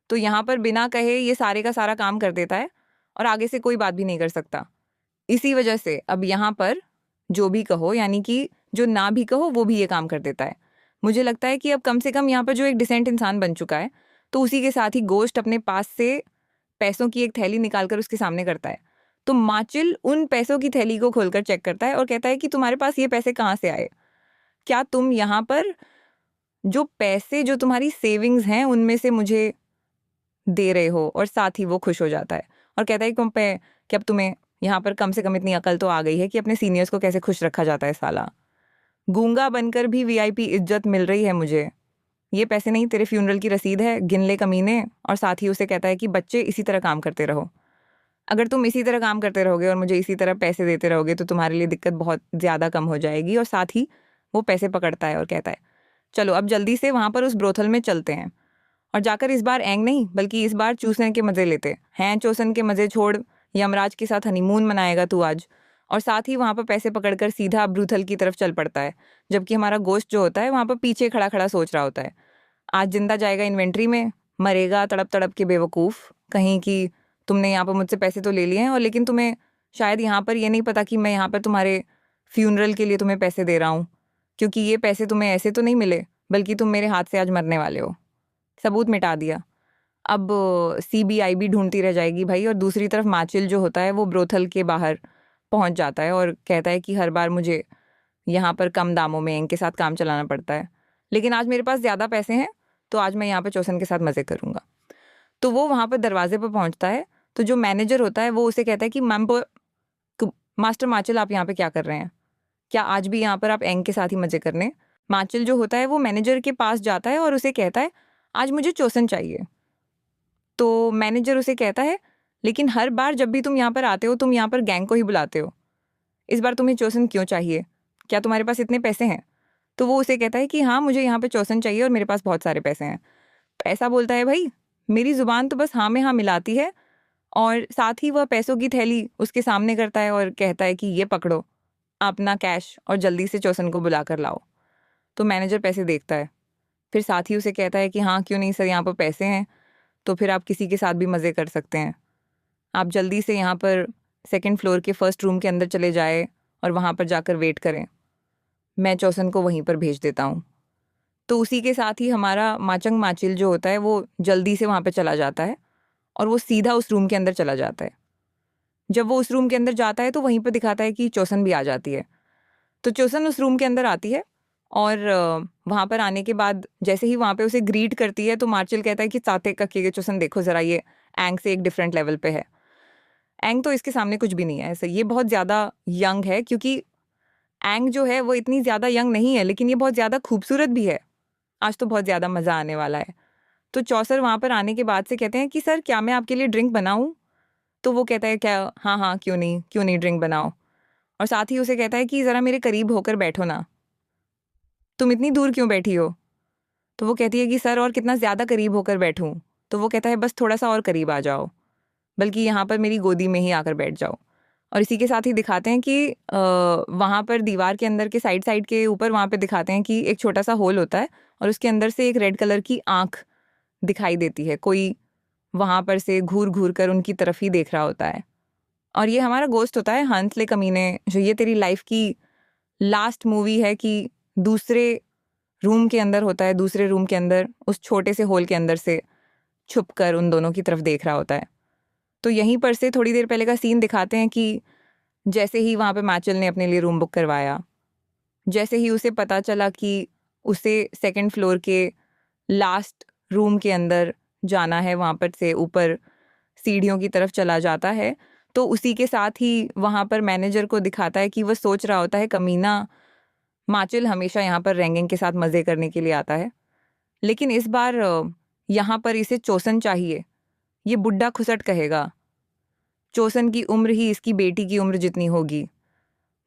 तो यहाँ पर बिना कहे ये सारे का सारा काम कर देता है और आगे से कोई बात भी नहीं कर सकता। इसी वजह से अब यहाँ पर जो भी कहो, यानी कि जो ना भी कहो वो भी ये काम कर देता है। मुझे लगता है कि अब कम से कम यहाँ पर जो एक डिसेंट इंसान बन चुका है, तो उसी के साथ ही गोश्त अपने पास से पैसों की एक थैली निकालकर उसके सामने करता है। तो माचिल उन पैसों की थैली को खोलकर चेक करता है और कहता है कि तुम्हारे पास ये पैसे कहाँ से आए? क्या तुम यहाँ पर जो पैसे जो तुम्हारी सेविंग्स हैं उनमें से मुझे दे रहे हो? और साथ ही वो खुश हो जाता है और कहता है कि अब तुम्हें यहाँ पर कम से कम इतनी अकल तो आ गई है कि अपने सीनियर्स को कैसे खुश रखा जाता है। साला गूंगा बनकर भी वीआईपी इज्जत मिल रही है मुझे। ये पैसे नहीं, तेरे फ्यूनरल की रसीद है, गिन ले कमीने। और साथ ही उसे कहता है कि बच्चे इसी तरह काम करते रहो। अगर तुम इसी तरह काम करते रहोगे और मुझे इसी तरह पैसे देते रहोगे तो तुम्हारे लिए दिक्कत बहुत ज़्यादा कम हो जाएगी। और साथ ही वो पैसे पकड़ता है और कहता है चलो अब जल्दी से वहाँ पर उस ब्रोथल में चलते हैं और जाकर इस बार एंग नहीं बल्कि इस बार चूसने के मज़े लेते हैं। चोसन के मज़े छोड़, यमराज के साथ हनीमून मनाएगा तू आज। और साथ ही वहाँ पर पैसे पकड़कर सीधा ब्रूथल की तरफ चल पड़ता है, जबकि हमारा गोश्त जो होता है वहाँ पर पीछे खड़ा खड़ा सोच रहा होता है आज जिंदा जाएगा इन्वेंट्री में, मरेगा तड़प तड़प के बेवकूफ़ कहीं कि तुमने यहाँ पर मुझसे पैसे तो ले लिए हैं और लेकिन तुम्हें शायद यहाँ पर ये नहीं पता कि मैं यहाँ पर तुम्हारे फ्यूनरल के लिए तुम्हें पैसे दे रहा हूँ, क्योंकि ये पैसे तुम्हें ऐसे तो नहीं मिले बल्कि तुम मेरे हाथ से आज मरने वाले हो। सबूत मिटा दिया। अब सीबीआई भी ढूंढती रह जाएगी भाई। और दूसरी तरफ माचिल जो होता है वो ब्रोथल के बाहर पहुंच जाता है और कहता है कि हर बार मुझे यहाँ पर कम दामों में इनके साथ काम चलाना पड़ता है, लेकिन आज मेरे पास ज़्यादा पैसे हैं तो आज मैं यहाँ पर चौसन के साथ मज़े करूँगा। तो वो वहाँ पर दरवाजे पर पहुँचता है तो जो मैनेजर होता है वो उसे कहता है कि मास्टर माचिल आप यहाँ पे क्या कर रहे हैं? क्या आज भी यहाँ पर आप एंग के साथ ही मज़े करने? माचिल जो होता है वो मैनेजर के पास जाता है और उसे कहता है आज मुझे चोसन चाहिए। तो मैनेजर उसे कहता है लेकिन हर बार जब भी तुम यहाँ पर आते हो तुम यहाँ पर गैंग को ही बुलाते हो, इस बार तुम्हें चोसन क्यों चाहिए? क्या तुम्हारे पास इतने पैसे हैं? तो वो उसे कहता है कि हाँ मुझे यहाँ पर चोसन चाहिए और मेरे पास बहुत सारे पैसे हैं। पैसा बोलता है भाई मेरी ज़ुबान तो बस हाँ में हाँ मिलाती है। और साथ ही वह पैसों की थैली उसके सामने करता है और कहता है कि ये पकड़ो अपना कैश और जल्दी से चौसन को बुला कर लाओ। तो मैनेजर पैसे देखता है, फिर साथ ही उसे कहता है कि हाँ क्यों नहीं सर, यहाँ पर पैसे हैं तो फिर आप किसी के साथ भी मज़े कर सकते हैं। आप जल्दी से यहाँ पर सेकंड फ्लोर के फर्स्ट रूम के अंदर चले जाए और वहाँ पर जाकर वेट करें, मैं चौसन को वहीं पर भेज देता हूँ। तो उसी के साथ ही हमारा माचंग माचिल जो होता है वो जल्दी से वहाँ पर चला जाता है और वो सीधा उस रूम के अंदर चला जाता है। जब वो उस रूम के अंदर जाता है तो वहीं पर दिखाता है कि चौसन भी आ जाती है। तो चौसन उस रूम के अंदर आती है और वहाँ पर आने के बाद जैसे ही वहाँ पे उसे ग्रीट करती है तो मार्चिल कहता है कि साथे का के चौसन देखो ज़रा, ये एंग से एक डिफरेंट लेवल पे है। एंग तो इसके सामने कुछ भी नहीं है, ऐसे ये बहुत ज़्यादा यंग है, क्योंकि एंग जो है वो इतनी ज़्यादा यंग नहीं है लेकिन ये बहुत ज़्यादा खूबसूरत भी है। आज तो बहुत ज़्यादा मज़ा आने वाला है। तो चौसर वहाँ पर आने के बाद से कहते हैं कि सर क्या मैं आपके लिए ड्रिंक बनाऊँ? तो वो कहता है क्या, हाँ हाँ क्यों नहीं ड्रिंक बनाओ। और साथ ही उसे कहता है कि ज़रा मेरे करीब होकर बैठो ना, तुम इतनी दूर क्यों बैठी हो? तो वो कहती है कि सर और कितना ज़्यादा करीब होकर बैठूं? तो वो कहता है बस थोड़ा सा और करीब आ जाओ, बल्कि यहाँ पर मेरी गोदी में ही आकर बैठ जाओ। और इसी के साथ ही दिखाते हैं कि वहाँ पर दीवार के अंदर के साइड साइड के ऊपर वहाँ पे दिखाते हैं कि एक छोटा सा होल होता है और उसके अंदर से एक रेड कलर की आँख दिखाई देती है, कोई वहाँ पर से घूर घूर कर उनकी तरफ ही देख रहा होता है। और ये हमारा गोस्ट होता है हंस ले कमीने, जो ये तेरी लाइफ की लास्ट मूवी है कि दूसरे रूम के अंदर होता है, दूसरे रूम के अंदर उस छोटे से होल के अंदर से छुप कर उन दोनों की तरफ देख रहा होता है। तो यहीं पर से थोड़ी देर पहले का सीन दिखाते हैं कि जैसे ही वहाँ पे मैचल ने अपने लिए रूम बुक करवाया, जैसे ही उसे पता चला कि उसे सेकंड फ्लोर के लास्ट रूम के अंदर जाना है, वहाँ पर से ऊपर सीढ़ियों की तरफ चला जाता है, तो उसी के साथ ही वहाँ पर मैनेजर को दिखाता है कि वह सोच रहा होता है कमीना माचिल हमेशा यहाँ पर रैंगिंग के साथ मज़े करने के लिए आता है, लेकिन इस बार यहाँ पर इसे चोसन चाहिए। ये बुड्ढा खुसट कहेगा, चोसन की उम्र ही इसकी बेटी की उम्र जितनी होगी।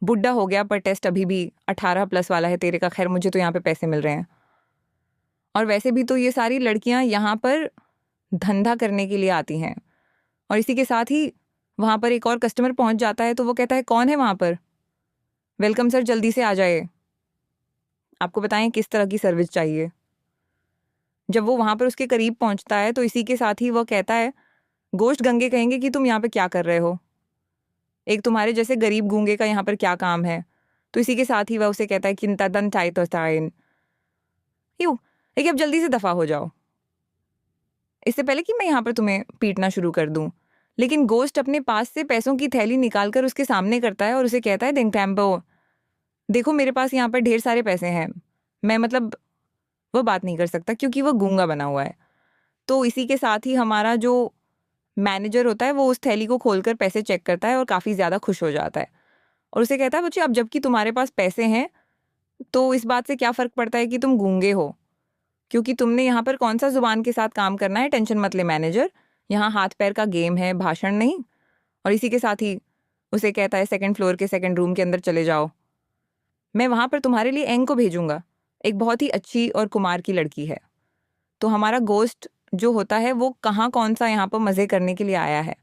बुड्ढा हो गया पर टेस्ट अभी भी 18+ वाला है तेरे का। खैर मुझे तो यहाँ पे पैसे मिल रहे हैं, और वैसे भी तो ये सारी लड़कियाँ यहाँ पर धंधा करने के लिए आती हैं। और इसी के साथ ही वहाँ पर एक और कस्टमर पहुँच जाता है, तो वो कहता है कौन है वहाँ पर? वेलकम सर, जल्दी से आ जाए, आपको बताएं किस तरह की सर्विस चाहिए। जब वो वहाँ पर उसके करीब पहुँचता है तो इसी के साथ ही वो कहता है गोश्त गंगे कहेंगे कि तुम यहाँ पे क्या कर रहे हो, एक तुम्हारे जैसे गरीब गूंगे का यहाँ पर क्या काम है। तो इसी के साथ ही वह उसे कहता है कि तदन टाइ तो यू, लेकिन अब जल्दी से दफ़ा हो जाओ, इससे पहले कि मैं यहाँ पर तुम्हें पीटना शुरू कर दूँ। लेकिन गोश्त अपने पास से पैसों की थैली निकालकर उसके सामने करता है और उसे कहता है दिंग टैम्पो, देखो मेरे पास यहाँ पर ढेर सारे पैसे हैं, मैं मतलब वो बात नहीं कर सकता क्योंकि वो गूंगा बना हुआ है। तो इसी के साथ ही हमारा जो मैनेजर होता है वो उस थैली को खोलकर पैसे चेक करता है और काफ़ी ज़्यादा खुश हो जाता है और उसे कहता है बच्चे अब जबकि तुम्हारे पास पैसे हैं तो इस बात से क्या फ़र्क पड़ता है कि तुम गूंगे हो, क्योंकि तुमने यहाँ पर कौन सा ज़ुबान के साथ काम करना है, टेंशन मत ले मैनेजर, यहाँ हाथ पैर का गेम है, भाषण नहीं। और इसी के साथ ही उसे कहता है सेकंड फ्लोर के सेकंड रूम के अंदर चले जाओ, मैं वहाँ पर तुम्हारे लिए एंग को भेजूंगा, एक बहुत ही अच्छी और कुमार की लड़की है। तो हमारा गोश्त जो होता है वो कहाँ कौन सा यहाँ पर मज़े करने के लिए आया है।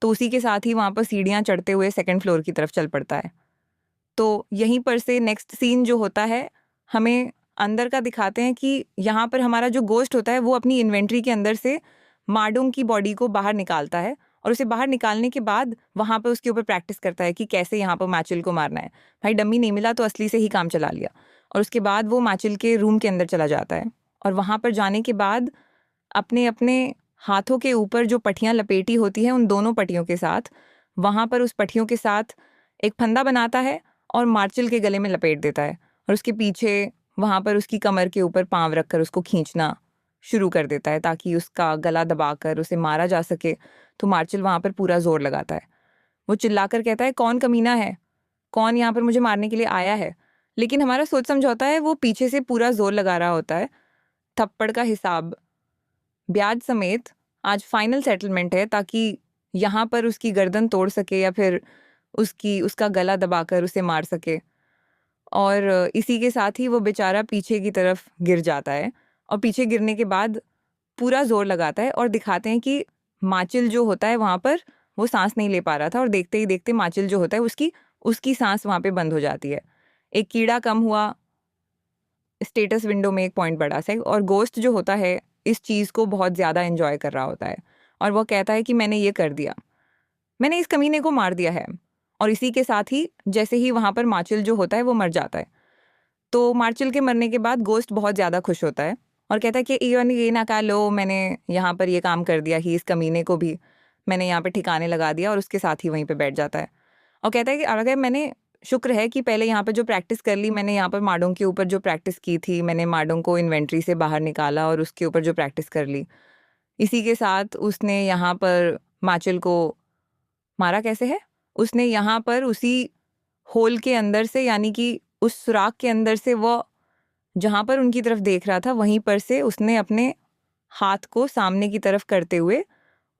तो उसी के साथ ही वहाँ पर सीढ़ियाँ चढ़ते हुए सेकंड फ्लोर की तरफ चल पड़ता है। तो यहीं पर से नेक्स्ट सीन जो होता है हमें अंदर का दिखाते हैं कि यहाँ पर हमारा जो गोश्त होता है वो अपनी इन्वेंट्री के अंदर से मार्डोंग की बॉडी को बाहर निकालता है और उसे बाहर निकालने के बाद वहाँ पर उसके ऊपर प्रैक्टिस करता है कि कैसे यहाँ पर मैचिल को मारना है। भाई डम्मी नहीं मिला तो असली से ही काम चला लिया। और उसके बाद वो मैचिल के रूम के अंदर चला जाता है और वहाँ पर जाने के बाद अपने अपने हाथों के ऊपर जो पट्टियाँ लपेटी होती हैं उन दोनों पट्टियों के साथ वहाँ पर उस पट्टियों के साथ एक फंदा बनाता है और मार्चिल के गले में लपेट देता है और उसके पीछे वहाँ पर उसकी कमर के ऊपर पाँव रखकर उसको खींचना शुरू कर देता है ताकि उसका गला दबाकर उसे मारा जा सके। तो मार्चिल वहाँ पर पूरा जोर लगाता है, वो चिल्लाकर कहता है कौन कमीना है, कौन यहाँ पर मुझे मारने के लिए आया है। लेकिन हमारा सोच समझौता है वो पीछे से पूरा जोर लगा रहा होता है, थप्पड़ का हिसाब ब्याज समेत आज फाइनल सेटलमेंट है ताकि यहाँ पर उसकी गर्दन तोड़ सके या फिर उसका गला दबाकर उसे मार सके। और इसी के साथ ही वो बेचारा पीछे की तरफ गिर जाता है और पीछे गिरने के बाद पूरा जोर लगाता है और दिखाते हैं कि माचिल जो होता है वहाँ पर वो सांस नहीं ले पा रहा था और देखते ही देखते माचिल जो होता है उसकी सांस वहाँ पे बंद हो जाती है। एक कीड़ा कम हुआ स्टेटस विंडो में, एक पॉइंट बढ़ा सा। और गोश्त जो होता है इस चीज़ को बहुत ज़्यादा एंजॉय कर रहा होता है और वो कहता है कि मैंने ये कर दिया, मैंने इस कमीने को मार दिया है। और इसी के साथ ही जैसे ही वहाँ पर मार्चिल जो होता है वो मर जाता है, तो मार्चिल के मरने के बाद गोश्त बहुत ज़्यादा खुश होता है और कहता है कि ये ना कहा लो, मैंने यहाँ पर ये काम कर दिया ही, इस कमीने को भी मैंने यहाँ पे ठिकाने लगा दिया। और उसके साथ ही वहीं पे बैठ जाता है और कहता है कि अगर मैंने शुक्र है कि पहले यहाँ पर जो प्रैक्टिस कर ली, मैंने यहाँ पर मार्डोंग के ऊपर जो प्रैक्टिस की थी, मैंने मार्डोंग को इन्वेंट्री से बाहर निकाला और उसके ऊपर जो प्रैक्टिस कर ली, इसी के साथ उसने यहाँ पर मार्चिल को मारा। कैसे है, उसने यहाँ पर उसी होल के अंदर से, यानी कि उस सुराख के अंदर से, वो जहाँ पर उनकी तरफ देख रहा था वहीं पर से उसने अपने हाथ को सामने की तरफ करते हुए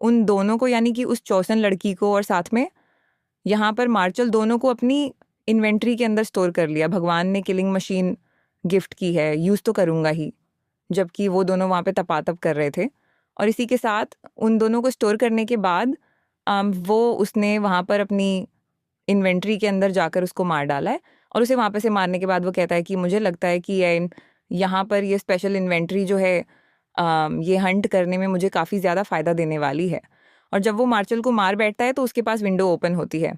उन दोनों को, यानी कि उस चौसन लड़की को और साथ में यहाँ पर मार्चल, दोनों को अपनी इन्वेंट्री के अंदर स्टोर कर लिया। भगवान ने किलिंग मशीन गिफ्ट की है, यूज़ तो करूँगा ही, जबकि वो दोनों वहाँ पे तपातप कर रहे थे। और इसी के साथ उन दोनों को स्टोर करने के बाद वो उसने वहाँ पर अपनी इन्वेंट्री के अंदर जाकर उसको मार डाला है। और उसे वहाँ पे से मारने के बाद वो कहता है कि मुझे लगता है कि यहाँ पर ये स्पेशल इन्वेंट्री जो है ये हंट करने में मुझे काफ़ी ज़्यादा फ़ायदा देने वाली है। और जब वो मार्शल को मार बैठता है तो उसके पास विंडो ओपन होती है,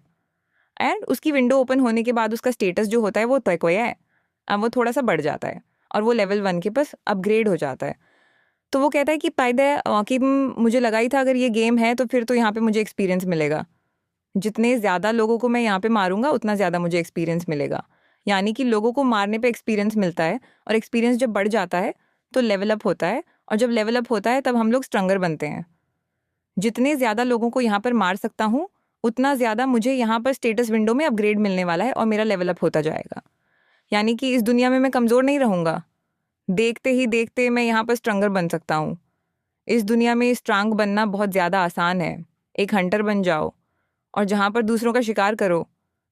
एंड उसकी विंडो ओपन होने के बाद उसका स्टेटस जो होता है वो तकोया है, अब वो थोड़ा सा बढ़ जाता है और वो लेवल 1 के पास अपग्रेड हो जाता है। तो वो कहता है कि कि मुझे लगा ही था अगर ये गेम है तो फिर तो यहाँ पे मुझे एक्सपीरियंस मिलेगा, जितने ज़्यादा लोगों को मैं यहाँ पे मारूंगा उतना ज़्यादा मुझे एक्सपीरियंस मिलेगा। यानी कि लोगों को मारने पे एक्सपीरियंस मिलता है, और एक्सपीरियंस जब बढ़ जाता है तो लेवल अप होता है, और जब लेवल अप होता है तब हम लोग स्ट्रॉन्गर बनते हैं। जितने ज़्यादा लोगों को यहाँ पर मार सकता हूँ उतना ज़्यादा मुझे यहाँ पर स्टेटस विंडो में अपग्रेड मिलने वाला है और मेरा लेवल अप होता जाएगा। यानी कि इस दुनिया में मैं कमज़ोर नहीं रहूँगा, देखते ही देखते मैं यहाँ पर स्ट्रॉन्गर बन सकता हूँ। इस दुनिया में स्ट्रांग बनना बहुत ज़्यादा आसान है। एक हंटर बन जाओ और जहाँ पर दूसरों का शिकार करो,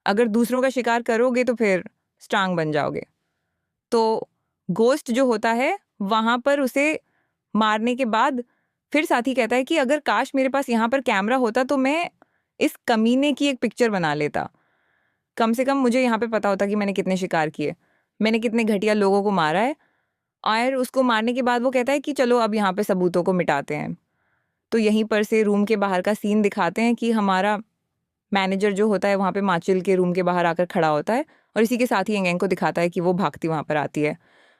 अगर दूसरों का शिकार करोगे तो फिर स्ट्रांग बन जाओगे। तो गोस्ट जो होता है वहाँ पर उसे मारने के बाद फिर साथी कहता है कि अगर काश मेरे पास यहाँ पर कैमरा होता तो मैं इस कमीने की एक पिक्चर बना लेता। कम से कम मुझे यहाँ पे पता होता कि मैंने कितने शिकार किए, मैंने कितने घटिया लोगों को मारा है। और उसको मारने के बाद वो कहता है कि चलो अब यहाँ पे सबूतों को मिटाते हैं। तो यहीं पर से रूम के बाहर का सीन दिखाते हैं कि हमारा मैनेजर जो होता है वहाँ पे माचिल के रूम के बाहर आकर खड़ा होता है, और इसी के साथ ही एंग को दिखाता है कि वो भागती वहाँ पर आती है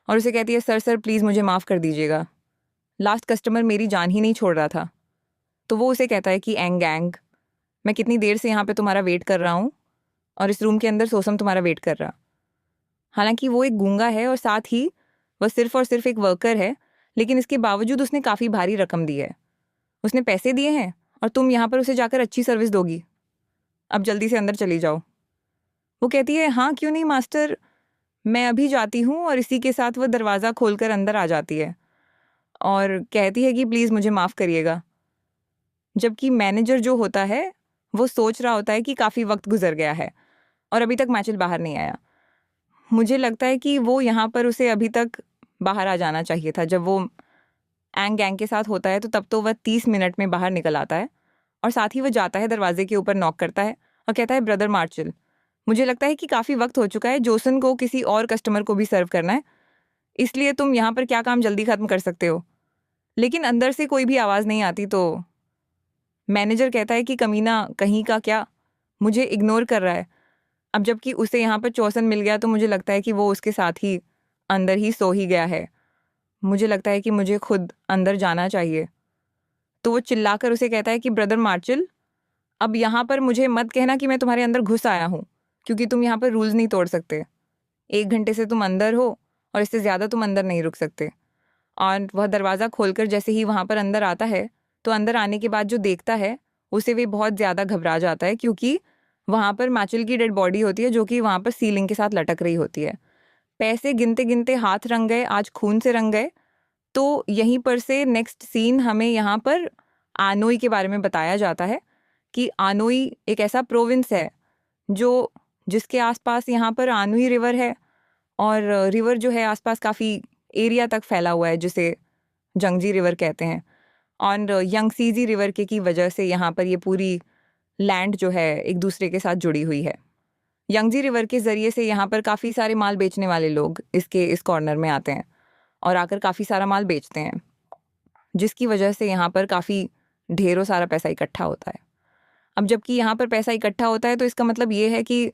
और उसे कहती है, सर सर प्लीज़ मुझे माफ़ कर दीजिएगा, लास्ट कस्टमर मेरी जान ही नहीं छोड़ रहा था। तो वो उसे कहता है कि एंग मैं कितनी देर से यहाँ पे तुम्हारा वेट कर रहा हूँ, और इस रूम के अंदर सोसम तुम्हारा वेट कर रहा। हालांकि वो एक गूंगा है और साथ ही वह सिर्फ और सिर्फ एक वर्कर है, लेकिन इसके बावजूद उसने काफ़ी भारी रकम दी है, उसने पैसे दिए हैं और तुम यहाँ पर उसे जाकर अच्छी सर्विस दोगी। अब जल्दी से अंदर चली जाओ। वो कहती है, हाँ क्यों नहीं मास्टर, मैं अभी जाती हूँ। और इसी के साथ वह दरवाज़ा खोलकर अंदर आ जाती है और कहती है कि प्लीज़ मुझे माफ़ करिएगा। जबकि मैनेजर जो होता है वो सोच रहा होता है कि काफ़ी वक्त गुजर गया है और अभी तक मैचिल बाहर नहीं आया। मुझे लगता है कि वो यहाँ पर उसे अभी तक बाहर आ जाना चाहिए था। जब वो गैंग के साथ होता है तो तब तो वह 30 मिनट में बाहर निकल आता है, और साथ ही वह जाता है दरवाजे के ऊपर नॉक करता है और कहता है, ब्रदर मार्शल, मुझे लगता है कि काफ़ी वक्त हो चुका है, जोसन को किसी और कस्टमर को भी सर्व करना है, इसलिए तुम यहाँ पर क्या काम जल्दी ख़त्म कर सकते हो। लेकिन अंदर से कोई भी आवाज़ नहीं आती। तो मैनेजर कहता है कि कमीना कहीं का क्या मुझे इग्नोर कर रहा है। अब जबकि उसे यहाँ पर चौसन मिल गया तो मुझे लगता है कि वो उसके साथ ही अंदर ही सो ही गया है। मुझे लगता है कि मुझे खुद अंदर जाना चाहिए। तो वो चिल्लाकर उसे कहता है कि ब्रदर मार्शल, अब यहाँ पर मुझे मत कहना कि मैं तुम्हारे अंदर घुस आया हूँ, क्योंकि तुम यहाँ पर रूल्स नहीं तोड़ सकते। 1 घंटे से तुम अंदर हो और इससे ज़्यादा तुम अंदर नहीं रुक सकते। और वह दरवाज़ा खोलकर जैसे ही वहाँ पर अंदर आता है तो अंदर आने के बाद जो देखता है उसे भी बहुत ज़्यादा घबरा जाता है, क्योंकि वहाँ पर मार्शल की डेड बॉडी होती है जो कि वहाँ पर सीलिंग के साथ लटक रही होती है। पैसे गिनते गिनते हाथ रंग गए, आज खून से रंग गए। तो यहीं पर से नेक्स्ट सीन हमें यहाँ पर आनोई के बारे में बताया जाता है कि आनोई एक ऐसा प्रोविंस है जो जिसके आसपास यहाँ पर आनोई रिवर है, और रिवर जो है आसपास काफ़ी एरिया तक फैला हुआ है जिसे जंगजी रिवर कहते हैं। और यंगसीजी रिवर के की वजह से यहाँ पर ये पूरी लैंड जो है एक दूसरे के साथ जुड़ी हुई है। यंगजी रिवर के ज़रिए से यहाँ पर काफ़ी सारे माल बेचने वाले लोग इस कॉर्नर में आते हैं और आकर काफ़ी सारा माल बेचते हैं, जिसकी वजह से यहाँ पर काफ़ी ढेरों सारा पैसा इकट्ठा होता है। अब जबकि यहाँ पर पैसा इकट्ठा होता है तो इसका मतलब ये है कि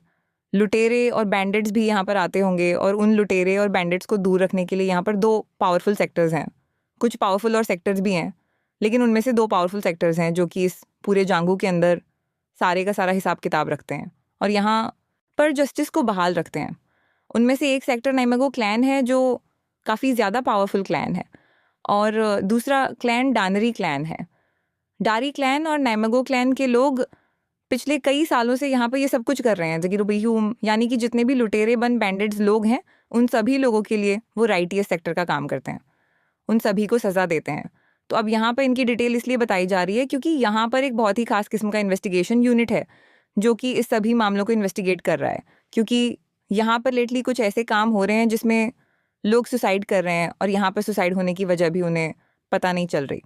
लुटेरे और बैंडिट्स भी यहाँ पर आते होंगे, और उन लुटेरे और बैंडिट्स को दूर रखने के लिए यहाँ पर 2 पावरफुल सेक्टर्स हैं। कुछ पावरफुल और सेक्टर्स भी हैं, लेकिन उनमें से 2 पावरफुल सेक्टर्स हैं जो कि इस पूरे जांगू के अंदर सारे का सारा हिसाब किताब रखते हैं और यहाँ पर जस्टिस को बहाल रखते हैं। उनमें से एक सेक्टर नाइमेगो क्लैन है जो काफ़ी ज़्यादा पावरफुल क्लैन है, और दूसरा क्लैन डानरी क्लैन है। डारी क्लैन और नाइमेगो क्लैन के लोग पिछले कई सालों से यहाँ पर ये सब कुछ कर रहे हैं। जगीरुबीहूम यानी कि जितने भी लुटेरे बन बैंडिट्स लोग हैं उन सभी लोगों के लिए वो राइटियस सेक्टर का काम करते हैं, उन सभी को सज़ा देते हैं। तो अब यहाँ पर इनकी डिटेल इसलिए बताई जा रही है क्योंकि यहाँ पर एक बहुत ही खास किस्म का इन्वेस्टिगेशन यूनिट है जो कि इस सभी मामलों को इन्वेस्टिगेट कर रहा है, क्योंकि यहाँ पर लेटली कुछ ऐसे काम हो रहे हैं जिसमें लोग सुसाइड कर रहे हैं और यहाँ पर सुसाइड होने की वजह भी उन्हें पता नहीं चल रही।